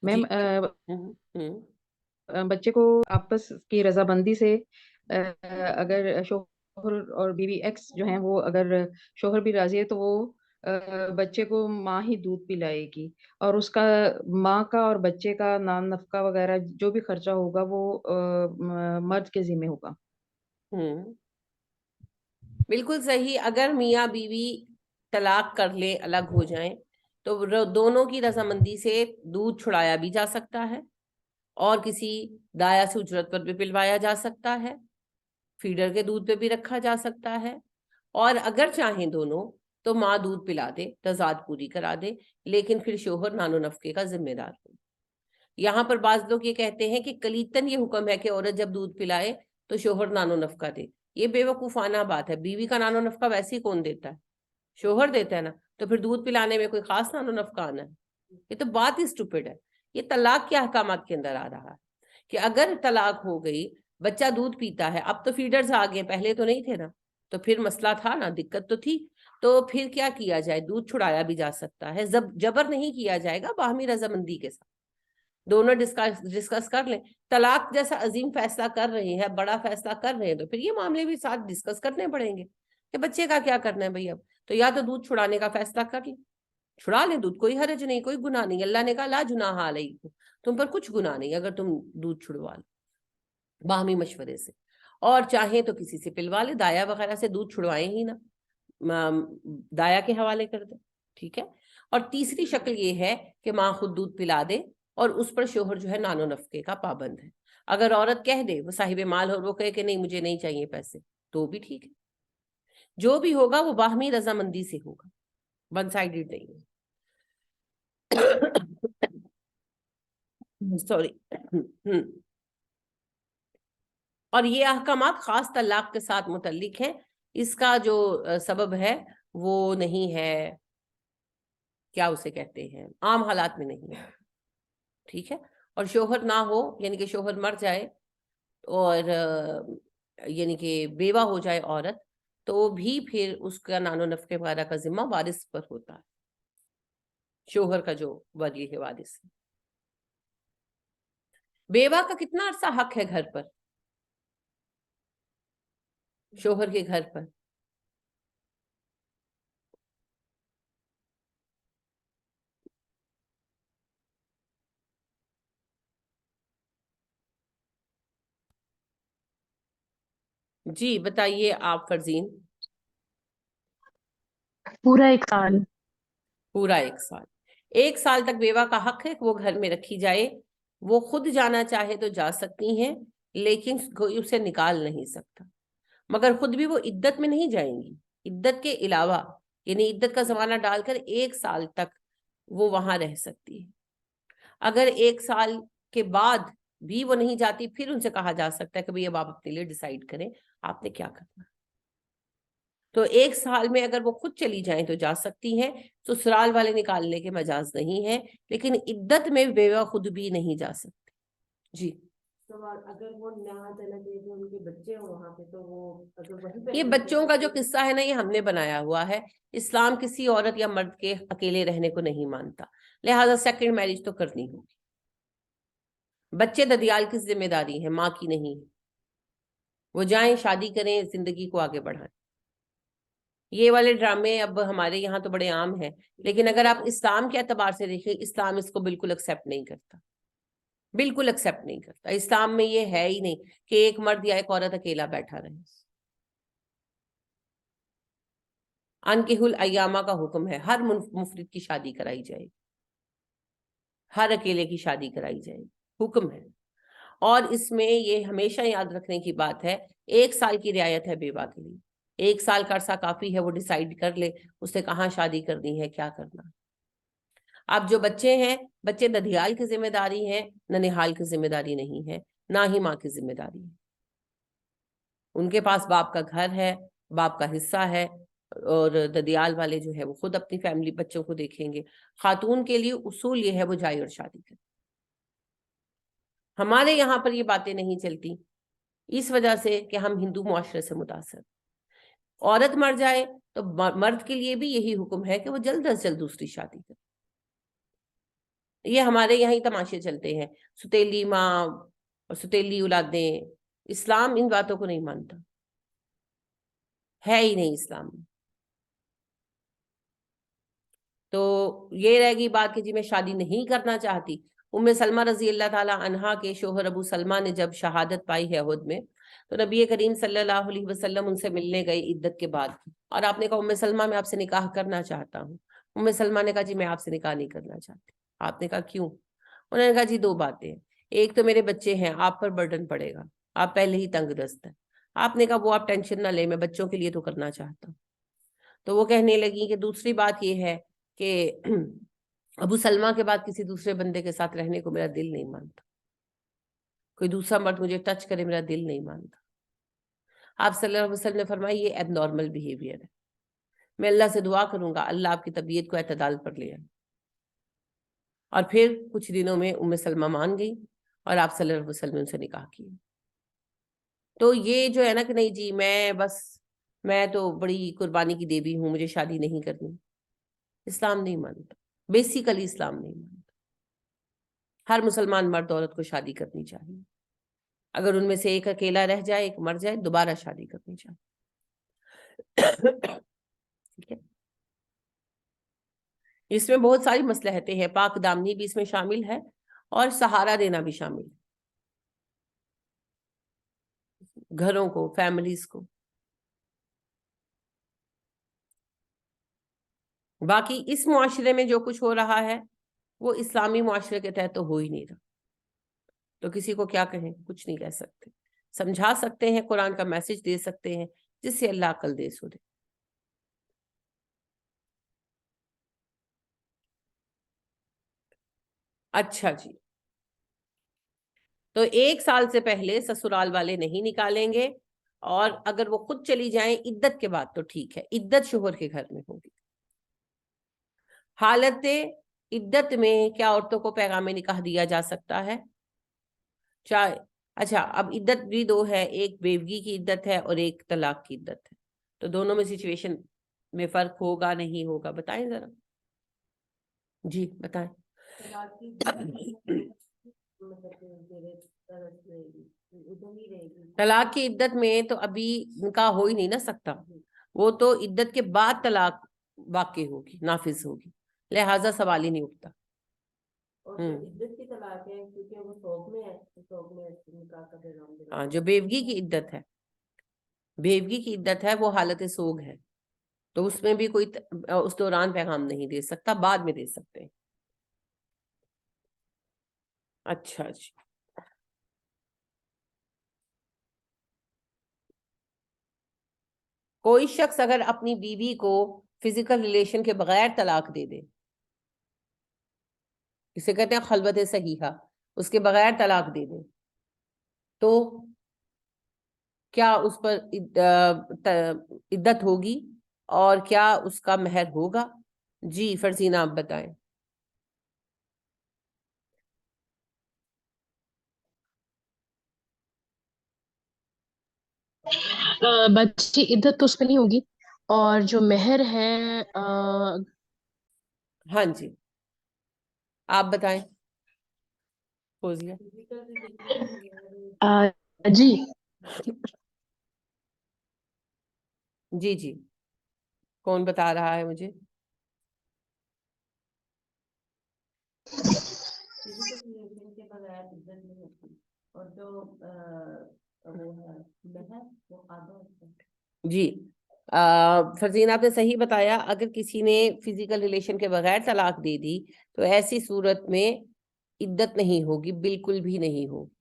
میم بچے کو آپس کی رضامندی سے اگر شوہر اور بیوی ایکس جو ہیں وہ اگر شوہر بھی راضی ہے تو وہ بچے کو ماں ہی دودھ پلائے گی، اور اس کا ماں کا اور بچے کا نان نفقہ وغیرہ جو بھی خرچہ ہوگا وہ مرد کے ذمہ ہوگا۔ بالکل صحیح۔ اگر میاں بیوی طلاق کر لے، الگ ہو جائیں، تو دونوں کی رضامندی سے دودھ چھڑایا بھی جا سکتا ہے، اور کسی دایا سے اجرت پر بھی پلوایا جا سکتا ہے، فیڈر کے دودھ پہ بھی رکھا جا سکتا ہے، اور اگر چاہیں دونوں تو ماں دودھ پلا دے، تضاد پوری کرا دے، لیکن پھر شوہر نان و نفقے کا ذمہ دار ہو۔ یہاں پر بعض لوگ یہ کہتے ہیں کہ کلیتاً یہ حکم ہے کہ عورت جب دودھ پلائے تو شوہر نان و نفقہ دے، یہ بے وقوفانہ بات ہے، بیوی کا نان و نفقہ ویسے ہی کون دیتا ہے؟ شوہر دیتا ہے نا, تو پھر دودھ پلانے میں کوئی خاص نان و نفقہ آنا ہے؟ یہ تو بات ہی اسٹوپڈ ہے. یہ طلاق کے احکامات کے اندر آ رہا ہے کہ اگر طلاق ہو گئی, بچہ دودھ پیتا ہے, اب تو فیڈرز آ گئے, پہلے تو نہیں تھے نا, تو پھر مسئلہ تھا نا, دقت تو تھی. تو پھر کیا کیا جائے؟ دودھ چھڑایا بھی جا سکتا ہے, جبر نہیں کیا جائے گا, باہمی رضامندی کے ساتھ دونوں ڈسکس کر لیں. طلاق جیسا عظیم فیصلہ کر رہے ہیں, بڑا فیصلہ کر رہے ہیں, تو پھر یہ معاملے بھی ساتھ ڈسکس کرنے پڑیں گے کہ بچے کا کیا کرنا ہے بھائی. اب تو یا تو دودھ چھڑانے کا فیصلہ کر لیں, چھڑا لیں دودھ, کوئی حرج نہیں, کوئی گناہ نہیں. اللہ نے کہا لا جناح علیکم, تم پر کچھ گناہ نہیں اگر تم دودھ چھڑوا لو باہمی مشورے سے. اور چاہیں تو کسی سے پلوا لے, دایا وغیرہ سے دودھ چھڑوائیں ہی نا, دایا کے حوالے کر دیں, ٹھیک ہے. اور تیسری شکل یہ ہے کہ ماں خود دودھ پلا دے اور اس پر شوہر جو ہے نان و نفقے کا پابند ہے. اگر عورت کہہ دے, وہ صاحب مال ہو, وہ کہے کہ نہیں مجھے نہیں چاہیے پیسے, تو بھی ٹھیک ہے. جو بھی ہوگا وہ باہمی رضامندی سے ہوگا, ون سائیڈڈ نہیں ہے. سوری. اور یہ احکامات خاص طلاق کے ساتھ متعلق ہیں. اس کا جو سبب ہے وہ نہیں ہے, کیا اسے کہتے ہیں, عام حالات میں نہیں ہے, ٹھیک ہے. اور شوہر نہ ہو, یعنی کہ شوہر مر جائے اور یعنی کہ بیوہ ہو جائے عورت, تو بھی پھر اس کا نان و نفقے وغیرہ کا ذمہ وارث پر ہوتا ہے, شوہر کا جو ولی ہے وارث ہے. بیوہ کا کتنا عرصہ حق ہے گھر پر, شوہر کے گھر پر؟ جی بتائیے آپ فرزین. پورا 1 سال. پورا 1 سال. 1 سال تک بیوہ کا حق ہے کہ وہ گھر میں رکھی جائے. وہ خود جانا چاہے تو جا سکتی ہیں, لیکن کوئی اسے نکال نہیں سکتا. مگر خود بھی وہ عدت میں نہیں جائیں گی, عدت کے علاوہ, یعنی عدت کا زمانہ ڈال کر 1 سال تک وہ وہاں رہ سکتی ہے. اگر 1 سال کے بعد بھی وہ نہیں جاتی, پھر ان سے کہا جا سکتا ہے کہ بھئی اب آپ اپنے لیے ڈیسائیڈ کریں آپ نے کیا کرنا. تو 1 سال میں اگر وہ خود چلی جائیں تو جا سکتی ہیں, سسرال والے نکالنے کے مجاز نہیں ہے, لیکن عدت میں بیوہ خود بھی نہیں جا سکتی. جی سوال, اگر وہ نہ چلا گئے جو ان کے بچے ہوں وہاں پہ, تو وہ اگر وہیں پہ یہ بچوں کا جو قصہ ہے نا, یہ ہم نے بنایا ہوا ہے. اسلام کسی عورت یا مرد کے اکیلے رہنے کو نہیں مانتا, لہٰذا سیکنڈ میرج تو کرنی ہوگی. بچے ددیال کی ذمہ داری ہے, ماں کی نہیں ہے. وہ جائیں, شادی کریں, زندگی کو آگے بڑھائیں. یہ والے ڈرامے اب ہمارے یہاں تو بڑے عام ہیں, لیکن اگر آپ اسلام کے اعتبار سے دیکھیں, اسلام اس کو بالکل ایکسیپٹ نہیں کرتا, بالکل ایکسیپٹ نہیں کرتا. اسلام میں یہ ہے ہی نہیں کہ ایک مرد یا ایک عورت اکیلا بیٹھا رہے. انکحوا الایام کا حکم ہے, ہر مفرد کی شادی کرائی جائے, ہر اکیلے کی شادی کرائی جائے, حکم ہے. اور اس میں یہ ہمیشہ یاد رکھنے کی بات ہے, 1 سال کی رعایت ہے بیوہ کے لیے. 1 سال کا عرصہ کافی ہے, وہ ڈیسائیڈ کر لے اسے کہاں شادی کرنی ہے, کیا کرنا. اب جو بچے ہیں, بچے ددیال کی ذمہ داری ہیں, ننہال کی ذمہ داری نہیں ہے, نہ ہی ماں کی ذمہ داری ہے. ان کے پاس باپ کا گھر ہے, باپ کا حصہ ہے, اور ددیال والے جو ہے وہ خود اپنی فیملی بچوں کو دیکھیں گے. خاتون کے لیے اصول یہ ہے وہ جائے اور شادی کرے. ہمارے یہاں پر یہ باتیں نہیں چلتی, اس وجہ سے کہ ہم ہندو معاشرے سے متاثر. عورت مر جائے تو مرد کے لیے بھی یہی حکم ہے کہ وہ جلد از جلد دوسری شادی کرے. یہ ہمارے یہاں ہی تماشے چلتے ہیں, ستیلی ماں اور ستیلی اولادیں. اسلام ان باتوں کو نہیں مانتا, ہے ہی نہیں اسلام میں. تو یہ رہ گئی بات کہ جی میں شادی نہیں کرنا چاہتی. ام سلمہ رضی اللہ تعالی عنہا کے شوہر ابو سلمہ نے جب شہادت پائی ہے احد میں, تو نبی کریم صلی اللہ علیہ وسلم ان سے ملنے گئے عدت کے بعد, اور آپ نے کہا ام سلمہ میں آپ سے نکاح کرنا چاہتا ہوں. ام سلمہ نے کہا جی میں آپ سے نکاح نہیں کرنا چاہتی. آپ نے کہا کیوں؟ انہوں نے کہا جی 2 باتیں, ایک تو میرے بچے ہیں, آپ پر برڈن پڑے گا, آپ پہلے ہی تنگ دست ہیں. آپ نے کہا وہ آپ ٹینشن نہ لیں, میں بچوں کے لیے تو کرنا چاہتا ہوں. تو وہ کہنے لگی کہ دوسری بات یہ ہے کہ ابو سلمہ کے بعد کسی دوسرے بندے کے ساتھ رہنے کو میرا دل نہیں مانتا, کوئی دوسرا مرد مجھے ٹچ کرے میرا دل نہیں مانتا. آپ صلی اللہ علیہ وسلم نے فرمایا یہ اب نارمل بیہیویئر ہے, میں اللہ سے دعا کروں گا اللہ آپ کی طبیعت کو اعتدال پر لے آئے. اور پھر کچھ دنوں میں ام سلمہ مان گئی اور آپ صلی اللہ علیہ وسلم سے نکاح کیا. تو یہ جو ہے نا کہ نہیں جی میں تو بڑی قربانی کی دیوی ہوں, مجھے شادی نہیں کرنی, اسلام نہیں مانتا, بیسیکلی اسلام نہیں مانتا. ہر مسلمان مرد عورت کو شادی کرنی چاہیے. اگر ان میں سے ایک اکیلا رہ جائے, ایک مر جائے, دوبارہ شادی کرنی چاہیے. ٹھیک ہے, اس میں بہت ساری مصلحتیں ہیں, پاک دامنی بھی اس میں شامل ہے اور سہارا دینا بھی شامل ہے گھروں کو, فیملیز کو. باقی اس معاشرے میں جو کچھ ہو رہا ہے وہ اسلامی معاشرے کے تحت تو ہو ہی نہیں رہا, تو کسی کو کیا کہیں, کچھ نہیں کہہ سکتے. سمجھا سکتے ہیں, قرآن کا میسج دے سکتے ہیں جس سے اللہ عقل دے سو دے. اچھا جی, تو 1 سال سے پہلے سسرال والے نہیں نکالیں گے, اور اگر وہ خود چلی جائیں عدت کے بعد تو ٹھیک ہے, عدت شوہر کے گھر میں ہوگی. حالت عدت میں کیا عورتوں کو پیغام نکاح دیا جا سکتا ہے؟ چاہے اچھا, اب عدت بھی 2 ہے, ایک بیوگی کی عدت ہے اور ایک طلاق کی عدت ہے, تو دونوں میں سچویشن میں فرق ہوگا نہیں ہوگا, بتائیں ذرا. جی بتائیں. طلاق کی مطلب کہ میرے طرف رہے گی, ادھر ہی رہے گی. طلاق کی عدت میں تو ابھی نکاح ہو ہی نہیں نہ سکتا, وہ تو عدت کے بعد طلاق واقع ہوگی, نافذ ہوگی, لہٰذا سوال ہی نہیں اٹھتا. اور جو عدت کی طلاق ہے کیونکہ وہ سوگ میں ہے, تو سوگ میں نکاح کا پیغام دے. ہاں, جو بیوگی کی عدت ہے, بیوگی کی عدت ہے وہ حالت سوگ ہے, تو اس میں بھی کوئی اس دوران پیغام نہیں دے سکتا, بعد میں دے سکتے ہیں. اچھا جی, کوئی شخص اگر اپنی بیوی کو فزیکل ریلیشن کے بغیر طلاق دے دے, اسے کہتے ہیں خلوت صحیحہ, اس کے بغیر طلاق دے دے, تو کیا اس پر عدت ہوگی اور کیا اس کا مہر ہوگا؟ جی فرزینہ آپ بتائیں. بچی عدت تو اس پہ نہیں ہوگی, اور جو مہر ہے ہاں جی آپ بتائیں فوزیہ. جی جی جی, کون بتا رہا ہے مجھے؟ فزیکل ریلیشن کے بغیر عدت نہیں ہوتی, اور جو وہ ہے مہر وہ آدھا ہوتا ہے. جی فرزین آپ نے صحیح بتایا, اگر کسی نے فزیکل ریلیشن کے بغیر طلاق دے دی تو ایسی صورت میں عدت نہیں ہوگی, بالکل بھی نہیں ہوگی,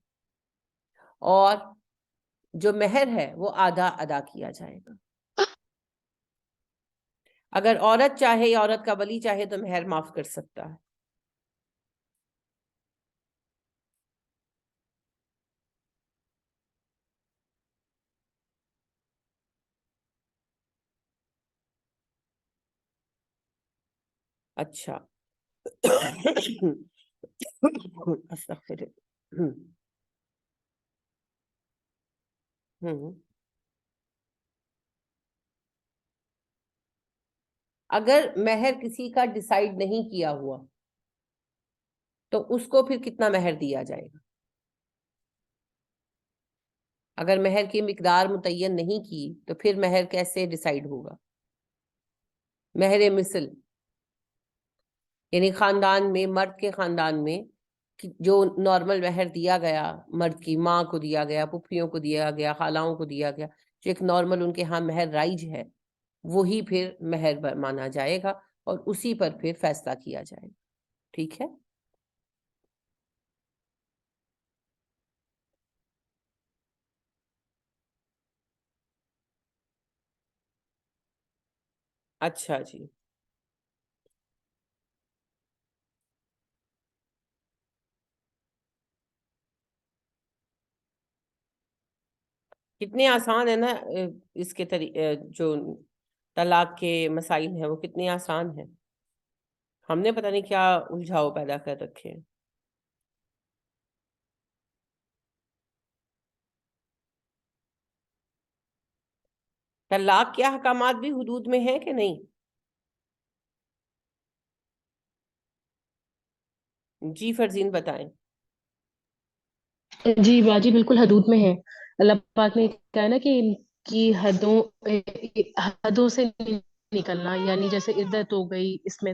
اور جو مہر ہے وہ آدھا ادا کیا جائے گا. اگر عورت چاہے یا عورت کا ولی چاہے تو مہر معاف کر سکتا ہے. اچھا استغفر اگر مہر کسی کا ڈیسائیڈ نہیں کیا ہوا تو اس کو پھر کتنا مہر دیا جائے گا؟ اگر مہر کی مقدار متعین نہیں کی تو پھر مہر کیسے ڈیسائیڈ ہوگا؟ مہر مثل یعنی خاندان میں, مرد کے خاندان میں جو نارمل مہر دیا گیا, مرد کی ماں کو دیا گیا, پھوپھیوں کو دیا گیا, خالاؤں کو دیا گیا, جو ایک نارمل ان کے ہاں مہر رائج ہے, وہی پھر مہر مانا جائے گا اور اسی پر پھر فیصلہ کیا جائے گا. ٹھیک ہے, اچھا جی. کتنے آسان ہے نا اس کے جو طلاق کے مسائل ہیں وہ کتنے آسان ہیں، ہم نے پتہ نہیں کیا الجھاؤ پیدا کر رکھے ہیں۔ طلاق کے احکامات بھی حدود میں ہیں کہ نہیں؟ جی فرزین بتائیں۔ جی باجی بالکل حدود میں ہے، اللہ پاک نے کہا نا کہ ان کی حدوں سے نہیں نکلنا، یعنی جیسے عدت ہو گئی اس میں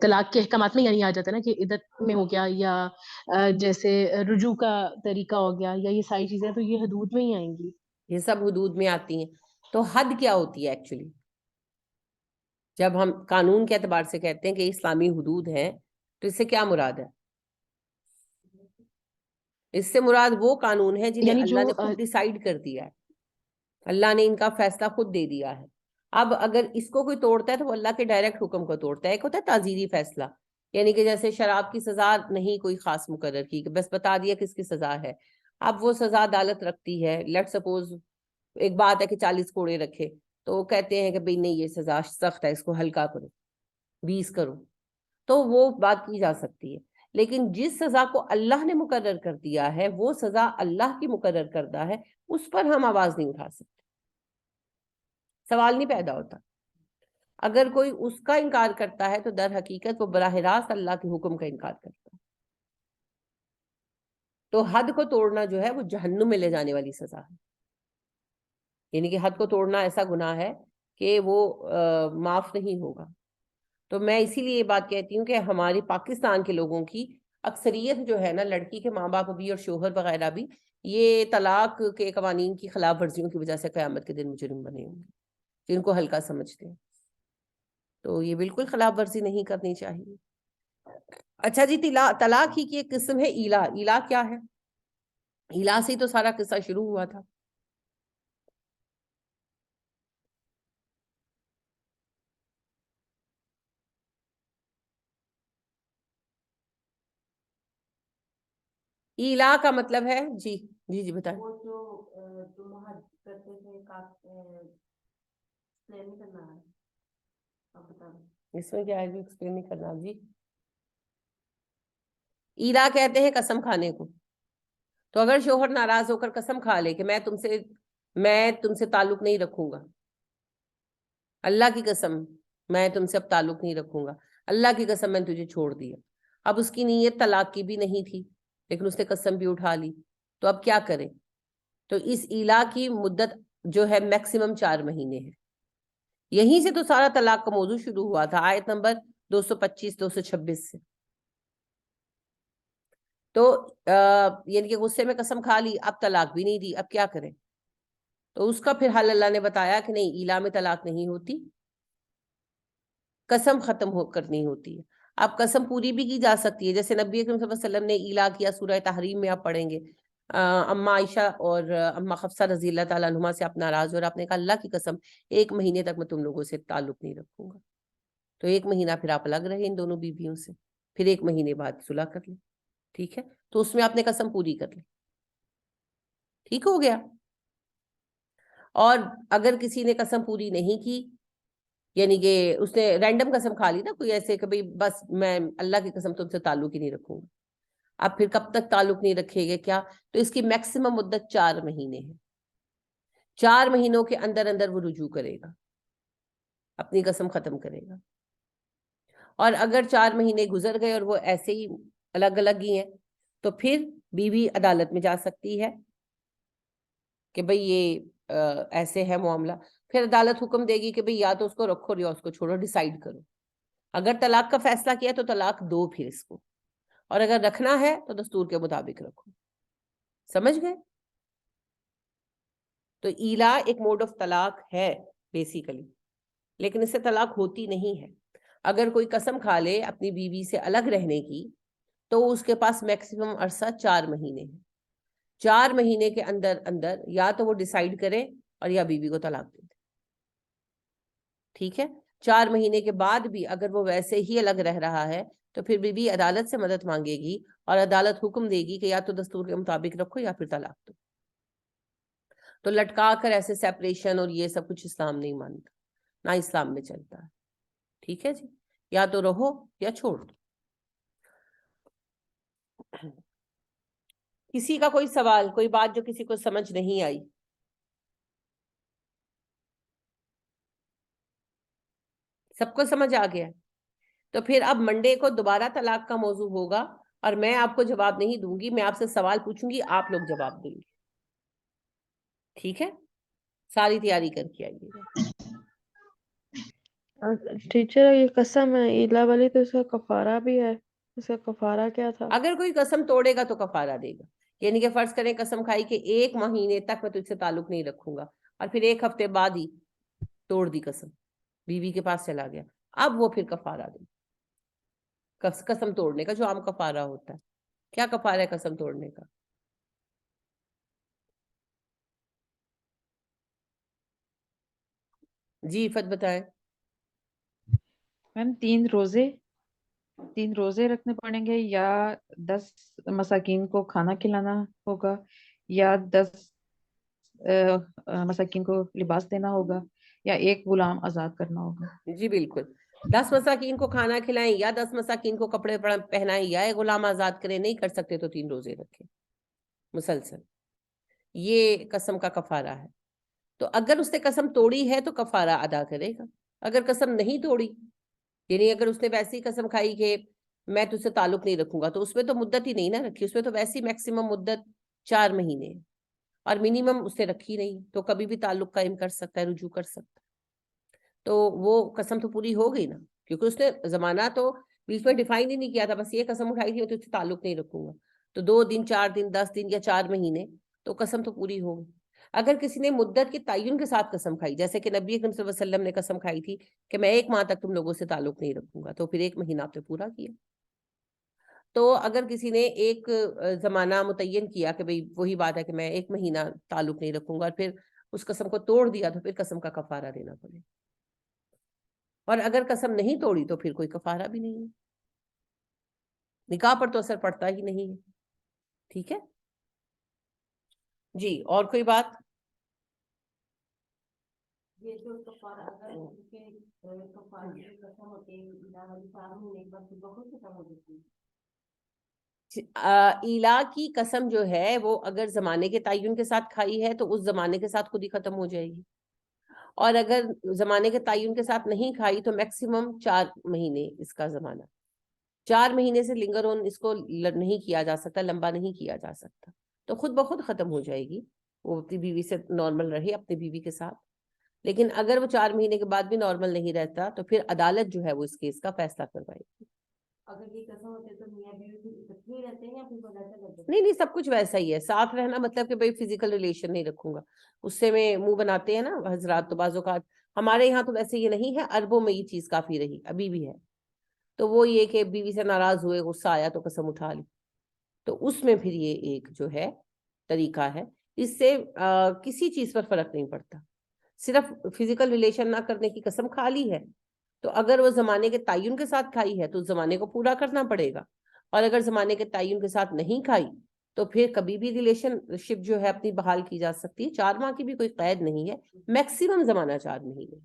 طلاق کے احکامات میں یعنی آ جاتا ہے نا کہ عدت میں ہو گیا، یا جیسے رجوع کا طریقہ ہو گیا، یا یہ ساری چیزیں تو یہ حدود میں ہی آئیں گی۔ یہ سب حدود میں آتی ہیں۔ تو حد کیا ہوتی ہے ایکچولی؟ جب ہم قانون کے اعتبار سے کہتے ہیں کہ اسلامی حدود ہیں تو اس سے کیا مراد ہے؟ اس سے مراد وہ قانون ہے جنہیں یعنی اللہ جو نے خود ڈیسائیڈ کر دیا ہے، اللہ نے ان کا فیصلہ خود دے دیا ہے۔ اب اگر اس کو کوئی توڑتا ہے تو وہ اللہ کے ڈائریکٹ حکم کو توڑتا ہے۔ ایک ہوتا ہے تعزیری فیصلہ، یعنی کہ جیسے شراب کی سزا نہیں کوئی خاص مقرر کی، بس بتا دیا کس کی سزا ہے۔ اب وہ سزا عدالت رکھتی ہے، لیٹ سپوز ایک بات ہے کہ 40 کوڑے رکھے، تو وہ کہتے ہیں کہ بھئی نہیں یہ سزا سخت ہے، اس کو ہلکا کرو، 20 کرو، تو وہ بات کی جا سکتی ہے۔ لیکن جس سزا کو اللہ نے مقرر کر دیا ہے، وہ سزا اللہ کی مقرر کردہ ہے، اس پر ہم آواز نہیں اٹھا سکتے، سوال نہیں پیدا ہوتا۔ اگر کوئی اس کا انکار کرتا ہے تو در حقیقت وہ براہ راست اللہ کے حکم کا انکار کرتا ہے۔ تو حد کو توڑنا جو ہے وہ جہنم میں لے جانے والی سزا ہے، یعنی کہ حد کو توڑنا ایسا گناہ ہے کہ وہ معاف نہیں ہوگا۔ تو میں اسی لیے یہ بات کہتی ہوں کہ ہماری پاکستان کے لوگوں کی اکثریت جو ہے نا، لڑکی کے ماں باپ بھی اور شوہر وغیرہ بھی، یہ طلاق کے قوانین کی خلاف ورزیوں کی وجہ سے قیامت کے دن مجرم بنے ہوں گے، جن کو ہلکا سمجھتے ہیں۔ تو یہ بالکل خلاف ورزی نہیں کرنی چاہیے۔ اچھا جی، طلاق ہی کی ایک قسم ہے ایلا۔ ایلا کیا ہے؟ ایلا سے ہی تو سارا قصہ شروع ہوا تھا۔ ایلا کا مطلب ہے، جی جی جی بتائیں۔ وہ جو تم حد کرتے تھے ایکسپلین کرنا ہے، آپ بتا دیں اس میں کیا ہے، ایکسپلین نہیں کرنا جی۔ ایلا کہتے ہیں قسم کھانے کو۔ تو اگر شوہر ناراض ہو کر قسم کھا لے کہ میں تم سے تعلق نہیں رکھوں گا، اللہ کی قسم میں تم سے اب تعلق نہیں رکھوں گا، اللہ کی قسم میں نے تجھے چھوڑ دیا، اب اس کی نیت طلاق کی بھی نہیں تھی لیکن اس نے قسم بھی اٹھا لی، تو اب کیا کرے؟ تو اس ایلا کی مدت جو ہے میکسیمم 4 مہینے ہے۔ یہیں سے تو سارا طلاق کا موضوع شروع ہوا تھا، آیت نمبر 225 226 سے۔ تو یعنی کہ غصے میں قسم کھا لی، اب طلاق بھی نہیں دی، اب کیا کریں؟ تو اس کا پھر حل اللہ نے بتایا کہ نہیں، ایلا میں طلاق نہیں ہوتی، قسم ختم کرنی ہوتی ہے۔ اب قسم پوری بھی کی جا سکتی ہے، جیسے نبی اکرم صلی اللہ علیہ وسلم نے ایلا کیا، سورہ تحریم میں آپ پڑھیں گے، اما عائشہ اور اما حفصہ رضی اللہ تعالیٰ عنہما سے آپ ناراض اور آپ نے کہا اللہ کی قسم 1 مہینے تک میں تم لوگوں سے تعلق نہیں رکھوں گا۔ تو 1 مہینہ پھر آپ الگ رہے ان دونوں بیویوں سے، پھر 1 مہینے بعد صلح کر لیں، ٹھیک ہے؟ تو اس میں آپ نے قسم پوری کر لی، ٹھیک ہو گیا۔ اور اگر کسی نے قسم پوری نہیں کی، یعنی کہ اس نے رینڈم قسم کھا لی نا، کوئی ایسے کہ بھئی بس میں اللہ کی قسم تم سے تعلق ہی نہیں رکھوں گا، اب پھر کب تک تعلق نہیں رکھے گے کیا؟ تو اس کی میکسیمم مدت 4 مہینے ہے۔ 4 مہینوں کے اندر اندر وہ رجوع کرے گا، اپنی قسم ختم کرے گا۔ اور اگر 4 مہینے گزر گئے اور وہ ایسے ہی الگ الگ ہی ہیں، تو پھر بیوی عدالت میں جا سکتی ہے کہ بھئی یہ ایسے ہے معاملہ، پھر عدالت حکم دے گی کہ بھئی یا تو اس کو رکھو یا اس کو چھوڑو، ڈیسائیڈ کرو۔ اگر طلاق کا فیصلہ کیا تو طلاق دو پھر اس کو، اور اگر رکھنا ہے تو دستور کے مطابق رکھو۔ سمجھ گئے؟ تو ایلا ایک موڈ آف طلاق ہے بیسیکلی، لیکن اس سے طلاق ہوتی نہیں ہے۔ اگر کوئی قسم کھا لے اپنی بیوی سے الگ رہنے کی تو اس کے پاس میکسیمم عرصہ 4 مہینے ہے۔ 4 مہینے کے اندر اندر یا تو وہ ڈیسائیڈ کرے اور یا بیوی کو طلاق دے دے، ٹھیک ہے؟ 4 مہینے کے بعد بھی اگر وہ ویسے ہی الگ رہ رہا ہے تو پھر بیوی عدالت سے مدد مانگے گی اور عدالت حکم دے گی کہ یا تو دستور کے مطابق رکھو یا پھر طلاق دو۔ تو لٹکا کر ایسے سیپریشن اور یہ سب کچھ اسلام نہیں مانتا، نہ اسلام میں چلتا ہے. ٹھیک ہے جی، یا تو رہو یا چھوڑ دو. کسی کا کوئی سوال، کوئی بات جو کسی کو سمجھ نہیں آئی؟ سب کو سمجھ آ گیا؟ تو پھر اب منڈے کو دوبارہ طلاق کا موضوع ہوگا اور میں آپ کو جواب نہیں دوں گی، میں آپ سے سوال پوچھوں گی، آپ لوگ جواب دیں گے. ٹھیک ہے، ساری تیاری کر کے آئیے گا. ٹیچر یہ قسم ہے ایلا والی، تو اس کا کفارہ بھی ہے، اس کا کفارہ کیا تھا؟ اگر کوئی قسم توڑے گا تو کفارہ دے گا. یعنی کہ فرض کریں قسم کھائی کہ 1 مہینے تک میں تجھ سے تعلق نہیں رکھوں گا، اور پھر 1 ہفتے بعد ہی توڑ دی قسم، بیوی کے پاس چلا گیا، اب وہ پھر کفارہ دے. قسم توڑنے کا جو عام کفارہ ہوتا ہے. کیا کفارہ ہے قسم توڑنے کا؟ جی فت بتائیں. میم 3 روزے رکھنے پڑیں گے، یا 10 مساکین کو کھانا کھلانا ہوگا، یا 10 مساکین کو لباس دینا ہوگا، یا 1 غلام آزاد کرنا ہوگا. جی بالکل، 10 مساکین کو کھانا کھلائیں، یا 10 مساکین کو کپڑے پہنائیں، یا 1 غلام آزاد کریں. نہیں کر سکتے تو 3 روزے رکھیں مسلسل. یہ قسم کا کفارہ ہے. تو اگر اس نے قسم توڑی ہے تو کفارہ ادا کرے گا. اگر قسم نہیں توڑی، یعنی اگر اس نے ویسی قسم کھائی کہ میں تجھ سے تعلق نہیں رکھوں گا، تو اس میں تو مدت ہی نہیں نہ رکھی، اس میں تو ویسی میکسیمم مدت 4 مہینے ہے، اور منیمم اس نے رکھی نہیں، تو کبھی بھی تعلق قائم کر سکتا ہے، رجوع کر سکتا ہے. تو وہ قسم تو پوری ہو گئی نا، کیونکہ اس نے زمانہ تو بیچ میں ڈیفائن ہی نہیں کیا تھا، بس یہ قسم اٹھائی تھی میں تجھ سے تعلق نہیں رکھوں گا. تو 2 دن 4 دن 10 دن یا 4 مہینے، تو قسم تو پوری ہو گئی. اگر کسی نے مدت کے تعین کے ساتھ قسم کھائی، جیسے کہ نبی اکرم صلی اللہ علیہ وسلم نے قسم کھائی تھی کہ میں 1 ماہ تک تم لوگوں سے تعلق نہیں رکھوں گا، تو پھر 1 مہینہ آپ نے پورا کیا. تو اگر کسی نے ایک زمانہ متعین کیا کہ بھئی وہی بات ہے کہ میں 1 مہینہ تعلق نہیں رکھوں گا، اور پھر اس قسم کو توڑ دیا، تو پھر قسم کا کفارہ دینا پڑے. اور اگر قسم نہیں توڑی تو پھر کوئی کفارہ بھی نہیں ہے، نکاح پر تو اثر پڑتا ہی نہیں ہے. ٹھیک ہے جی، اور کوئی بات؟ یہ جو کفارہ اگر کفارہ کی قسم ہوتی ہے ایلا والی 4 مہینے کے بعد پھر بہت ختم ہو جاتی ہے. ایلا کی قسم جو ہے وہ اگر زمانے کے تعین کے ساتھ کھائی ہے تو اس زمانے کے ساتھ خود ہی ختم ہو جائے گی، اور اگر زمانے کے تعین کے ساتھ نہیں کھائی تو میکسیمم 4 مہینے اس کا زمانہ. 4 مہینے سے لنگر آن اس کو نہیں کیا جا سکتا، لمبا نہیں کیا جا سکتا، تو خود بخود ختم ہو جائے گی. وہ اپنی بیوی سے نارمل رہے، اپنی بیوی کے ساتھ. لیکن اگر وہ 4 مہینے کے بعد بھی نارمل نہیں رہتا تو پھر عدالت جو ہے وہ اس کیس کا فیصلہ کروائے گی. اگر یہ قسم ہوتے تو میاں بیوی اکٹھے ہی رہتے ہیں یا پھر بدل سے لگتے ہیں؟ نہیں سب کچھ ویسا ہی ہے. ساتھ رہنا مطلب کہ بھئی فزیکل ریلیشن نہیں رکھوں گا، اس سے میں منہ بناتے ہیں نا حضرات، تو بعض اوقات ہمارے یہاں تو ویسے یہ نہیں ہے، عربوں میں یہ چیز کافی رہی، ابھی بھی ہے. تو وہ یہ کہ بیوی سے ناراض ہوئے، غصہ آیا تو قسم اٹھا لی، تو اس میں پھر یہ ایک جو ہے طریقہ ہے. اس سے کسی چیز پر فرق نہیں پڑتا. صرف فزیکل ریلیشن نہ کرنے کی قسم کھا لی ہے، تو اگر وہ زمانے کے تعین کے ساتھ کھائی ہے تو اس زمانے کو پورا کرنا پڑے گا، اور اگر زمانے کے تعین کے ساتھ نہیں کھائی تو پھر کبھی بھی ریلیشن شپ جو ہے اپنی بحال کی جا سکتی ہے. 4 ماہ کی بھی کوئی قید نہیں ہے، میکسیمم زمانہ 4 مہینے،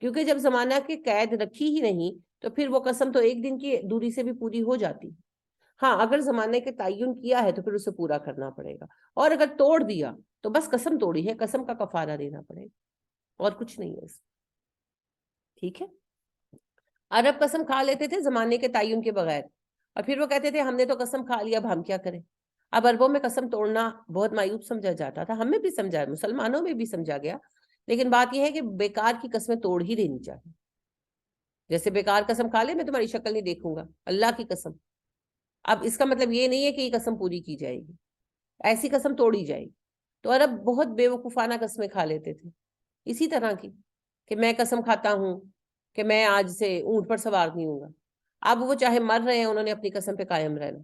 کیونکہ جب زمانہ کے قید رکھی ہی نہیں تو پھر وہ قسم تو 1 دن کی دوری سے بھی پوری ہو جاتی. ہاں اگر زمانے کے تعین کیا ہے تو پھر اسے پورا کرنا پڑے گا، اور اگر توڑ دیا تو بس قسم توڑی ہے، قسم کا کفارہ دینا پڑے گا، اور کچھ نہیں ہے اس. ٹھیک ہے، عرب قسم کھا لیتے تھے زمانے کے تعین کے بغیر، اور پھر وہ کہتے تھے ہم نے تو قسم کھا لیا، اب ہم کیا کریں. اب عربوں میں قسم توڑنا بہت معیوب سمجھا جاتا تھا، ہمیں بھی سمجھا، مسلمانوں میں بھی سمجھا گیا، لیکن بات یہ ہے کہ بیکار کی قسمیں توڑ ہی دینی چاہیے. جیسے بیکار قسم کھا لے میں تمہاری شکل نہیں دیکھوں گا، اللہ کی قسم. اب اس کا مطلب یہ نہیں ہے کہ یہ قسم پوری کی جائے گی، ایسی قسم توڑی جائے گی. تو عرب بہت بے وقوفانہ قسمیں کھا لیتے تھے اسی طرح کی، کہ میں قسم کھاتا ہوں کہ میں آج سے اونٹ پر سوار نہیں ہوں گا. اب وہ چاہے مر رہے ہیں، انہوں نے اپنی قسم پہ قائم رہنا.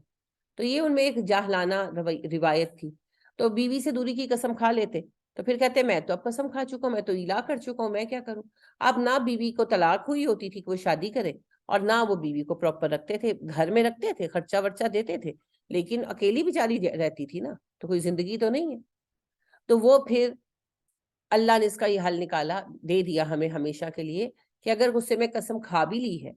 تو یہ ان میں ایک جاہلانہ روایت تھی. تو بیوی سے دوری کی قسم کھا لیتے، تو پھر کہتے میں تو اب قسم کھا چکا ہوں، میں تو ایلا کر چکا ہوں، میں کیا کروں. اب نہ بیوی کو طلاق ہوئی ہوتی تھی کہ وہ شادی کرے، اور نہ وہ بیوی کو پراپر رکھتے تھے، گھر میں رکھتے تھے، خرچہ ورچہ دیتے تھے، لیکن اکیلی بیچاری رہتی تھی نا، تو کوئی زندگی تو نہیں ہے. تو وہ پھر اللہ نے اس کا یہ حل نکالا دے دیا ہمیں ہمیشہ کے لیے کہ اگر غصے میں قسم کھا بھی لی ہے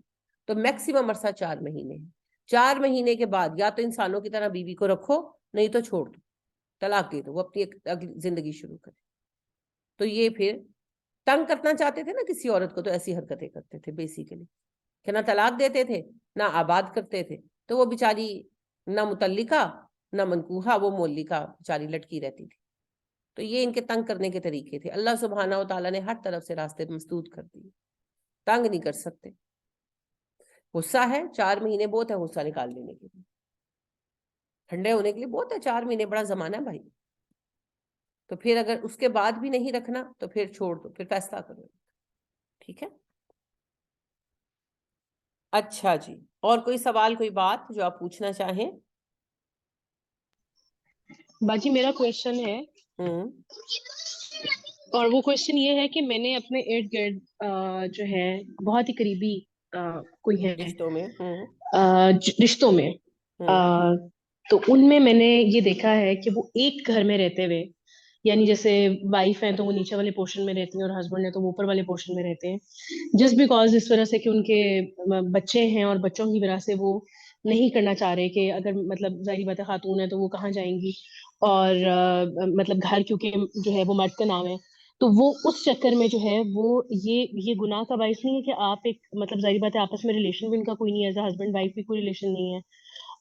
تو میکسیمم عرصہ 4 مہینے ہے. 4 مہینے کے بعد یا تو انسانوں کی طرح بیوی کو رکھو, نہیں تو چھوڑ دو, طلاق دے دو, وہ اپنی اگلی زندگی شروع کرے. تو یہ پھر تنگ کرنا چاہتے تھے نا کسی عورت کو, تو ایسی حرکتیں کرتے تھے بیسیکلی, کہ نہ طلاق دیتے تھے نہ آباد کرتے تھے, تو وہ بیچاری نہ متعلقہ نہ منکوحہ, وہ مولکہ بیچاری لٹکی رہتی تھی. تو یہ ان کے تنگ کرنے کے طریقے تھے. اللہ سبحانہ و تعالیٰ نے ہر طرف سے راستے مسدود کر دیے, تنگ نہیں کر سکتے. غصہ ہے 4 مہینے بہت ہے غصہ نکال لینے کے لیے, ٹھنڈے ہونے کے لیے بہت ہے 4 مہینے, بڑا زمانہ ہے بھائی. تو پھر اگر اس کے بعد بھی نہیں رکھنا تو پھر چھوڑ دو, پھر فیصلہ کرو. ٹھیک ہے, اچھا جی, اور کوئی سوال, کوئی بات جو آپ پوچھنا چاہیں؟ باجی میرا کویشچن ہے, اور وہ کویشچن یہ ہے کہ میں نے اپنے ارد گرد جو ہے بہت ہی قریبی کوئی ہے رشتوں میں رشتوں میں, تو ان میں نے یہ دیکھا ہے کہ وہ ایک گھر میں رہتے ہوئے, یعنی جیسے وائف ہیں تو وہ نیچے والے پورشن میں رہتی ہیں اور ہسبینڈ ہے تو وہ اوپر والے پورشن میں رہتے ہیں, جسٹ بیکاز اس وجہ سے کہ ان کے بچے ہیں اور بچوں کی وجہ سے وہ نہیں کرنا چاہ رہے کہ اگر مطلب ظاہری بات ہے خاتون ہے تو وہ کہاں جائیں گی, اور مطلب گھر کیونکہ جو ہے وہ مرد کا نام ہے, تو وہ اس چکر میں جو ہے وہ یہ گناہ کا باعث نہیں ہے کہ آپ ایک مطلب ظاہری بات ہے آپس میں ریلیشن بھی ان کا کوئی نہیں ہے, ایز اے ہسبینڈ وائف بھی کوئی ریلیشن نہیں ہے,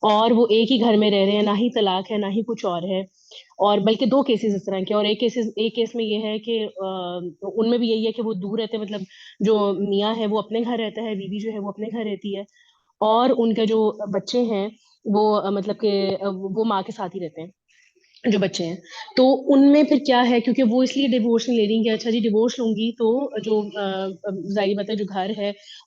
اور وہ ایک ہی گھر میں رہ رہے ہیں, نہ ہی طلاق ہے نہ ہی کچھ اور ہے, اور بلکہ 2 کیسز اس طرح کے, اور ایک کیس میں یہ ہے کہ ان میں بھی یہی ہے کہ وہ دور رہتے ہیں, مطلب جو میاں ہے وہ اپنے گھر رہتا ہے, بیوی جو ہے وہ اپنے گھر رہتی ہے, اور ان کے جو بچے ہیں وہ مطلب کہ وہ ماں کے ساتھ ہی رہتے ہیں جو بچے ہیں. تو ان میں پھر کیا ہے, کیونکہ وہ اس لیے ڈیورس نہیں لے رہی کہ اچھا جی ڈیورس لوں گی تو جو ظاہری بات ہے جو گھر ہے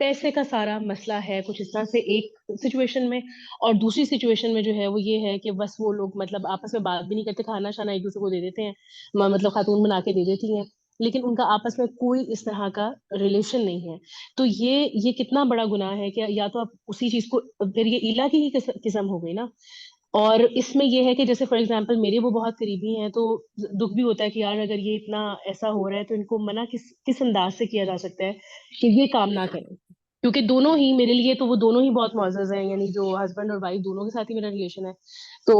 پیسے کا سارا مسئلہ ہے کچھ اس طرح سے ایک سچویشن میں. اور دوسری سچویشن میں جو ہے وہ یہ ہے کہ بس وہ لوگ مطلب آپس میں بات بھی نہیں کرتے, کھانا شانا ایک دوسرے کو دے دیتے ہیں, مطلب خاتون بنا کے دے دیتی ہیں, لیکن ان کا آپس میں کوئی اس طرح کا ریلیشن نہیں ہے. تو یہ کتنا بڑا گناہ ہے کہ یا تو آپ اسی چیز کو, پھر یہ ایلا کی ہی قسم ہو گئی نا. اور اس میں یہ ہے کہ جیسے فار ایگزامپل میرے وہ بہت قریبی ہیں, تو دکھ بھی ہوتا ہے کہ یار اگر یہ اتنا ایسا ہو رہا ہے تو ان کو منع کس انداز سے کیا جا سکتا ہے کہ یہ کام نہ کریں, کیونکہ دونوں ہی میرے لیے تو وہ دونوں ہی بہت معزز ہیں, یعنی جو ہسبینڈ اور وائف دونوں کے ساتھ ہی میرا ریلیشن ہے. تو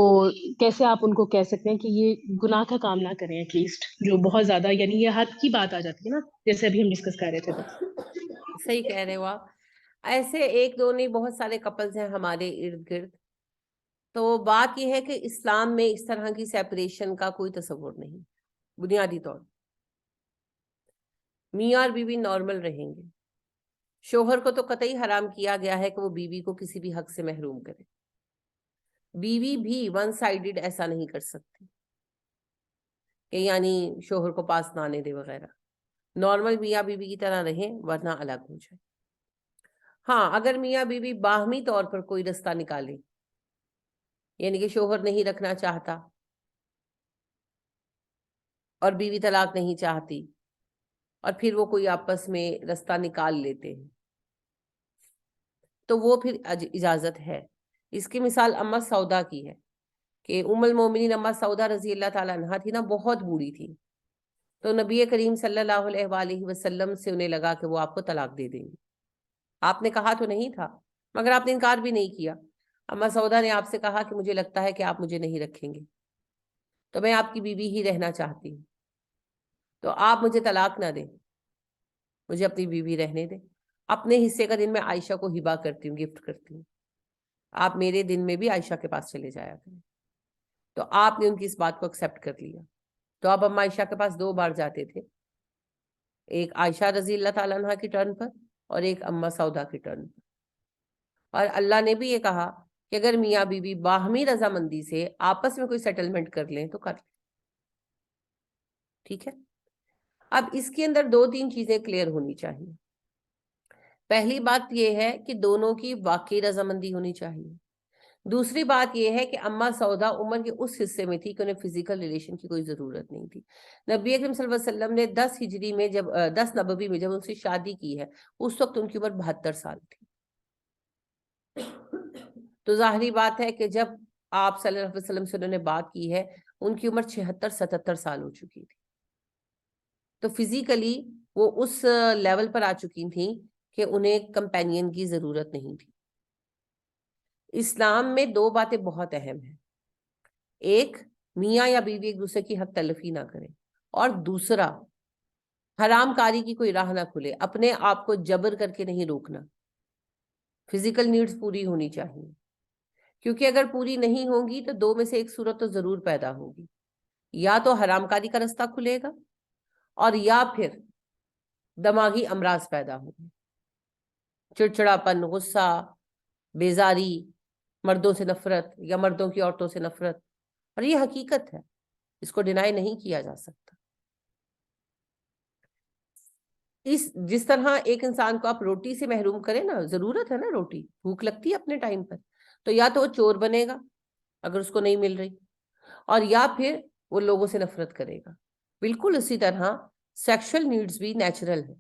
کیسے آپ ان کو کہہ سکتے ہیں کہ یہ گناہ کا کام نہ کریں, ایٹ لیسٹ جو بہت زیادہ یعنی یہ حد کی بات آ جاتی ہے نا, جیسے ابھی ہم ڈسکس کر رہے تھے. تو صحیح کہہ رہے ہو آپ. ایسے 1-2 نہیں, بہت سارے کپلز ہیں ہمارے ارد گرد. تو بات یہ ہے کہ اسلام میں اس طرح کی سیپریشن کا کوئی تصور نہیں. بنیادی طور میاں اور بیوی نارمل رہیں گے. شوہر کو تو قطعی حرام کیا گیا ہے کہ وہ بیوی کو کسی بھی حق سے محروم کرے. بیوی بھی 1 سائیڈڈ ایسا نہیں کر سکتی کہ یعنی شوہر کو پاس نہ آنے دے وغیرہ. نارمل میاں بیوی کی طرح رہیں ورنہ الگ ہو جائے. ہاں, اگر میاں بیوی باہمی طور پر کوئی رستہ نکالے, یعنی کہ شوہر نہیں رکھنا چاہتا اور بیوی طلاق نہیں چاہتی, اور پھر وہ کوئی آپس میں رستہ نکال لیتے ہیں, تو وہ پھر اجازت ہے. اس کی مثال اماں سودا کی ہے کہ ام المومنین اماں سودا رضی اللہ تعالیٰ عنہا تھی نا, بہت بوڑھی تھی. تو نبی کریم صلی اللہ علیہ وآلہ وسلم سے انہیں لگا کہ وہ آپ کو طلاق دے دیں گے. آپ نے کہا تو نہیں تھا, مگر آپ نے انکار بھی نہیں کیا. اماں سودا نے آپ سے کہا کہ مجھے لگتا ہے کہ آپ مجھے نہیں رکھیں گے, تو میں آپ کی بیوی ہی رہنا چاہتی ہوں, تو آپ مجھے طلاق نہ دیں, مجھے اپنی بیوی رہنے دیں. اپنے حصے کا دن میں عائشہ کو ہبہ کرتی ہوں, گفٹ کرتی ہوں, آپ میرے دن میں بھی عائشہ کے پاس چلے جایا کریں. تو آپ نے ان کی اس بات کو ایکسیپٹ کر لیا. تو آپ اما عائشہ کے پاس 2 بار جاتے تھے, ایک عائشہ رضی اللہ تعالیٰ عنہ کی ٹرن پر اور ایک اماں سودا کی ٹرن پر. اور اللہ نے بھی یہ کہا کہ اگر میاں بیوی باہمی رضامندی سے آپس میں کوئی سیٹلمنٹ کر لیں تو کر لیں. ٹھیک ہے. اب اس کے اندر 2-3 چیزیں کلیئر ہونی چاہیے. پہلی بات یہ ہے کہ دونوں کی واقعی رضامندی ہونی چاہیے. دوسری بات یہ ہے کہ اماں سودا عمر کے اس حصے میں تھی کہ انہیں فزیکل ریلیشن کی کوئی ضرورت نہیں تھی. نبی اکرم صلی اللہ علیہ وسلم نے 10 ہجری میں جب 10 نبوی میں جب ان سے شادی کی ہے, اس وقت ان کی عمر 72 سال تھی. تو ظاہری بات ہے کہ جب آپ صلی اللہ علیہ وسلم سے انہوں نے بات کی ہے ان کی عمر 76-77 سال ہو چکی تھی. تو فزیکلی وہ اس لیول پر آ چکی تھیں کہ انہیں کمپینین کی ضرورت نہیں تھی. اسلام میں 2 باتیں بہت اہم ہیں. ایک، میاں یا بیوی ایک دوسرے کی حق تلفی نہ کریں، اور دوسرا، حرام کاری کی کوئی راہ نہ کھلے. اپنے آپ کو جبر کر کے نہیں روکنا. فزیکل نیڈز پوری ہونی چاہیے، کیونکہ اگر پوری نہیں ہوں گی تو 2 میں سے ایک صورت تو ضرور پیدا ہوگی. یا تو حرام کاری کا رستہ کھلے گا، اور یا پھر دماغی امراض پیدا ہوں گے. چڑچڑاپن، غصہ، بیزاری، مردوں سے نفرت یا مردوں کی عورتوں سے نفرت. اور یہ حقیقت ہے، اس کو ڈینائی نہیں کیا جا سکتا. جس طرح ایک انسان کو آپ روٹی سے محروم کریں نا، ضرورت ہے نا روٹی، بھوک لگتی ہے اپنے ٹائم پر، تو یا تو وہ چور بنے گا اگر اس کو نہیں مل رہی، اور یا پھر وہ لوگوں سے نفرت کرے گا. بالکل اسی طرح سیکشل نیڈز بھی نیچرل ہے،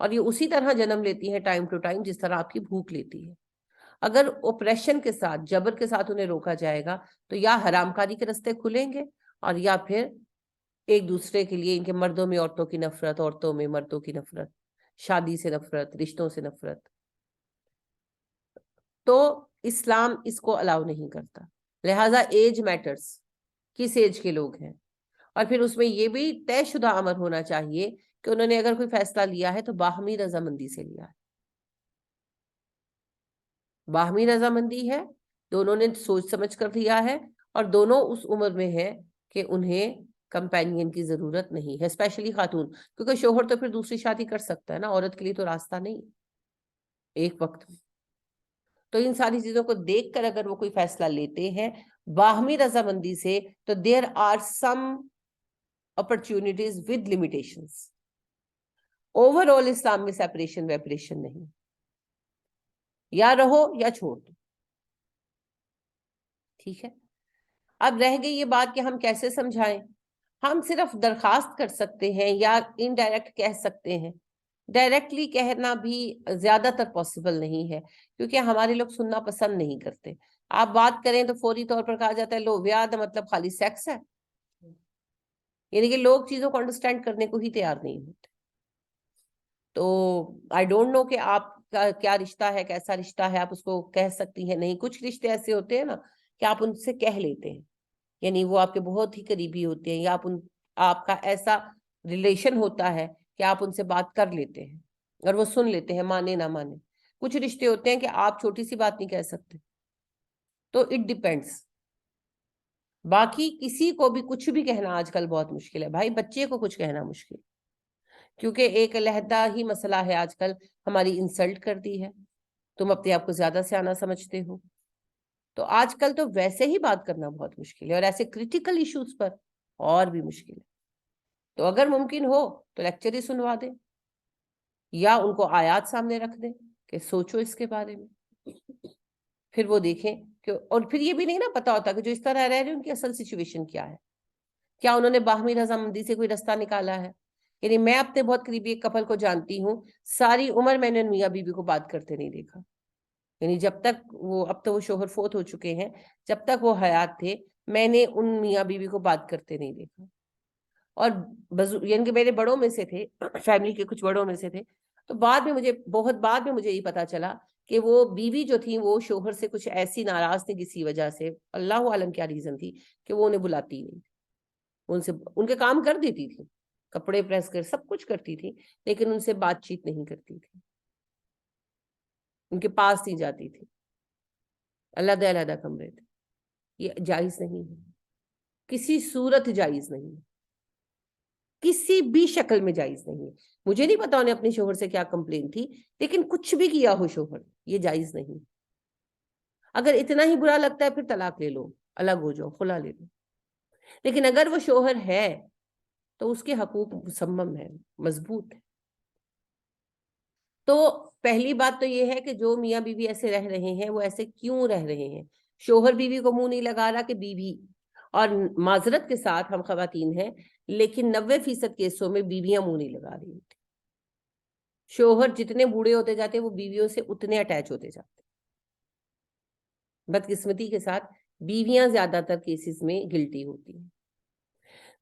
اور یہ اسی طرح جنم لیتی ہیں ٹائم ٹو ٹائم جس طرح آپ کی بھوک لیتی ہے. اگر اوپریشن کے ساتھ، جبر کے ساتھ انہیں روکا جائے گا تو یا حرام کاری کے رستے کھلیں گے، اور یا پھر ایک دوسرے کے لیے، ان کے مردوں میں عورتوں کی نفرت، عورتوں میں مردوں کی نفرت، شادی سے نفرت، رشتوں سے نفرت. تو اسلام اس کو الاؤ نہیں کرتا. لہٰذا ایج میٹرز، کس ایج کے لوگ ہیں، اور پھر اس میں یہ بھی طے شدہ امر ہونا چاہیے کہ انہوں نے اگر کوئی فیصلہ لیا ہے تو باہمی رضامندی سے لیا ہے. باہمی رضامندی ہے، دونوں نے سوچ سمجھ کر لیا ہے، اور دونوں اس عمر میں ہیں کہ انہیں کمپینین کی ضرورت نہیں ہے، اسپیشلی خاتون، کیونکہ شوہر تو پھر دوسری شادی کر سکتا ہے نا، عورت کے لیے تو راستہ نہیں ایک وقت میں. تو ان ساری چیزوں کو دیکھ کر اگر وہ کوئی فیصلہ لیتے ہیں باہمی رضامندی سے، تو there are some opportunities with limitations. Overall اسلام میں سیپریشن ویپریشن نہیں، یا رہو یا چھوڑ دو. ٹھیک ہے. اب رہ گئی یہ بات کہ ہم کیسے سمجھائیں. ہم صرف درخواست کر سکتے ہیں یا انڈائریکٹ کہہ سکتے ہیں. ڈائریکٹلی کہنا بھی زیادہ تر پاسبل نہیں ہے، کیونکہ ہمارے لوگ سننا پسند نہیں کرتے. آپ بات کریں تو فوری طور پر کہا جاتا ہے لو ویاد مطلب خالی سیکس ہے، یعنی کہ لوگ چیزوں کو انڈرسٹینڈ کرنے کو ہی تیار نہیں ہوتے. تو آئی ڈونٹ نو کہ آپ کا کیا رشتہ ہے، کیسا رشتہ ہے، آپ اس کو کہہ سکتی ہیں نہیں. کچھ رشتے ایسے ہوتے ہیں نا کہ آپ ان سے کہہ لیتے ہیں، یعنی وہ آپ کے بہت ہی قریبی ہوتے ہیں، یا آپ کا ایسا ریلیشن ہوتا ہے کہ آپ ان سے بات کر لیتے ہیں اور وہ سن لیتے ہیں، مانے نہ مانے. کچھ رشتے ہوتے ہیں کہ آپ چھوٹی سی بات نہیں کہہ سکتے. تو اٹ ڈیپینڈس. باقی کسی کو بھی کچھ بھی کہنا آج کل بہت مشکل ہے. بھائی بچے کو کچھ کہنا مشکل، کیونکہ ایک علیحدہ ہی مسئلہ ہے آج کل، ہماری انسلٹ کر دی ہے، تم اپنے آپ کو زیادہ سیاںہ سمجھتے ہو. تو آج کل تو ویسے ہی بات کرنا بہت مشکل ہے، اور ایسے کریٹیکل ایشوز پر اور بھی مشکل ہے. تو اگر ممکن ہو تو لیکچر ہی سنوا دیں، یا ان کو آیات سامنے رکھ دیں کہ سوچو اس کے بارے میں. پھر وہ دیکھیں کہ، اور پھر یہ بھی نہیں نا پتا ہوتا کہ جو اس طرح رہ رہے ہیں ان کی اصل سچویشن کیا ہے، کیا انہوں نے باہمی رضامندی سے کوئی رستہ نکالا ہے. یعنی میں اپنے بہت قریبی ایک کپل کو جانتی ہوں، ساری عمر میں نے میاں بیوی کو بات کرتے نہیں دیکھا. یعنی جب تک وہ، اب تو وہ شوہر فوت ہو چکے ہیں، جب تک وہ حیات تھے میں نے ان میاں بیوی کو بات کرتے نہیں دیکھا. اور یعنی کہ میرے بڑوں میں سے تھے، فیملی کے کچھ بڑوں میں سے تھے. تو بعد میں مجھے، بہت بعد میں مجھے یہ پتا چلا کہ وہ بیوی جو تھی وہ شوہر سے کچھ ایسی ناراض تھی کسی وجہ سے، اللہ عالم کیا ریزن تھی، کہ وہ انہیں بلاتی ہی نہیں، ان سے ان کے کام کر دیتی تھی، کپڑے پریس کر سب کچھ کرتی تھی، لیکن ان سے بات چیت نہیں کرتی تھی، ان کے پاس نہیں جاتی تھی، علیحدہ علیحدہ کمرے تھے. یہ جائز نہیں ہے، کسی صورت جائز نہیں ہے، کسی بھی شکل میں جائز نہیں ہے. مجھے نہیں پتا انہیں اپنے شوہر سے کیا کمپلین تھی، لیکن کچھ بھی کیا ہو شوہر، یہ جائز نہیں. اگر اتنا ہی برا لگتا ہے پھر طلاق لے لو، الگ ہو جاؤ، خلا لے لو. لیکن اگر وہ شوہر ہے تو اس کے حقوق مسمم ہے، مضبوط ہے. تو پہلی بات تو یہ ہے کہ جو میاں بیوی ایسے رہ رہے ہیں وہ ایسے کیوں رہ رہے ہیں. شوہر بیوی کو منہ نہیں لگا رہا کہ بیوی، اور معذرت کے ساتھ ہم خواتین ہیں لیکن 90% کیسوں میں بیویاں منہ نہیں لگا رہی ہوتی. شوہر جتنے بوڑھے ہوتے جاتے ہیں وہ بیویوں سے اتنے اٹیچ ہوتے جاتے ہیں. بدقسمتی کے ساتھ بیویاں زیادہ تر کیسز میں گلٹی ہوتی ہیں.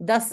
10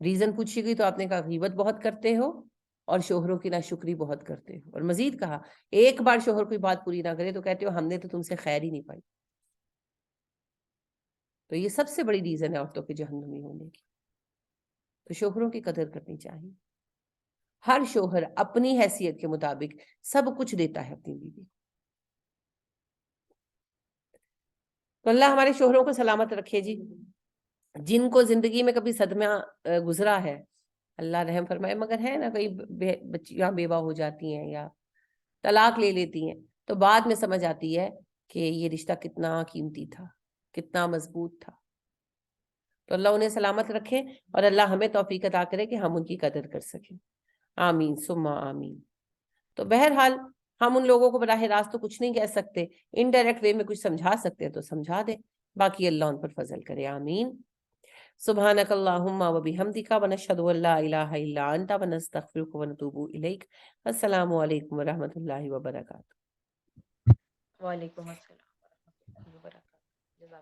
ریزن پوچھی گئی تو آپ نے کہا غیبت بہت کرتے ہو اور شوہروں کی ناشکری بہت کرتے ہو، اور مزید کہا ایک بار شوہر کوئی بات پوری نہ کرے تو کہتے ہو ہم نے تو تم سے خیر ہی نہیں پائی. تو یہ سب سے بڑی ریزن ہے عورتوں کے جہنمی ہونے کی. تو شوہروں کی قدر کرنی چاہیے. ہر شوہر اپنی حیثیت کے مطابق سب کچھ دیتا ہے اپنی بیوی کو. تو اللہ ہمارے شوہروں کو سلامت رکھے جی. جن کو زندگی میں کبھی صدمہ گزرا ہے اللہ رحم فرمائے، مگر ہے نا کئی بچیاں بیوہ ہو جاتی ہیں یا طلاق لے لیتی ہیں تو بعد میں سمجھ آتی ہے کہ یہ رشتہ کتنا قیمتی تھا، کتنا مضبوط تھا. تو اللہ انہیں سلامت رکھے اور اللہ ہمیں توفیق عطا کرے کہ ہم ان کی قدر کر سکیں. آمین ثم آمین. تو بہرحال ہم ان لوگوں کو براہ راست تو کچھ نہیں کہہ سکتے، انڈائریکٹ وے میں کچھ سمجھا سکتے ہیں تو سمجھا دیں، باقی اللہ ان پر فضل کرے. آمین. سبحانک اللہم و بحمدک ونشہد ان لا الہ الا انت ونستغفرک ونتوب الیک. السلام علیکم ورحمۃ اللہ وبرکاتہ. وعلیکم السلام.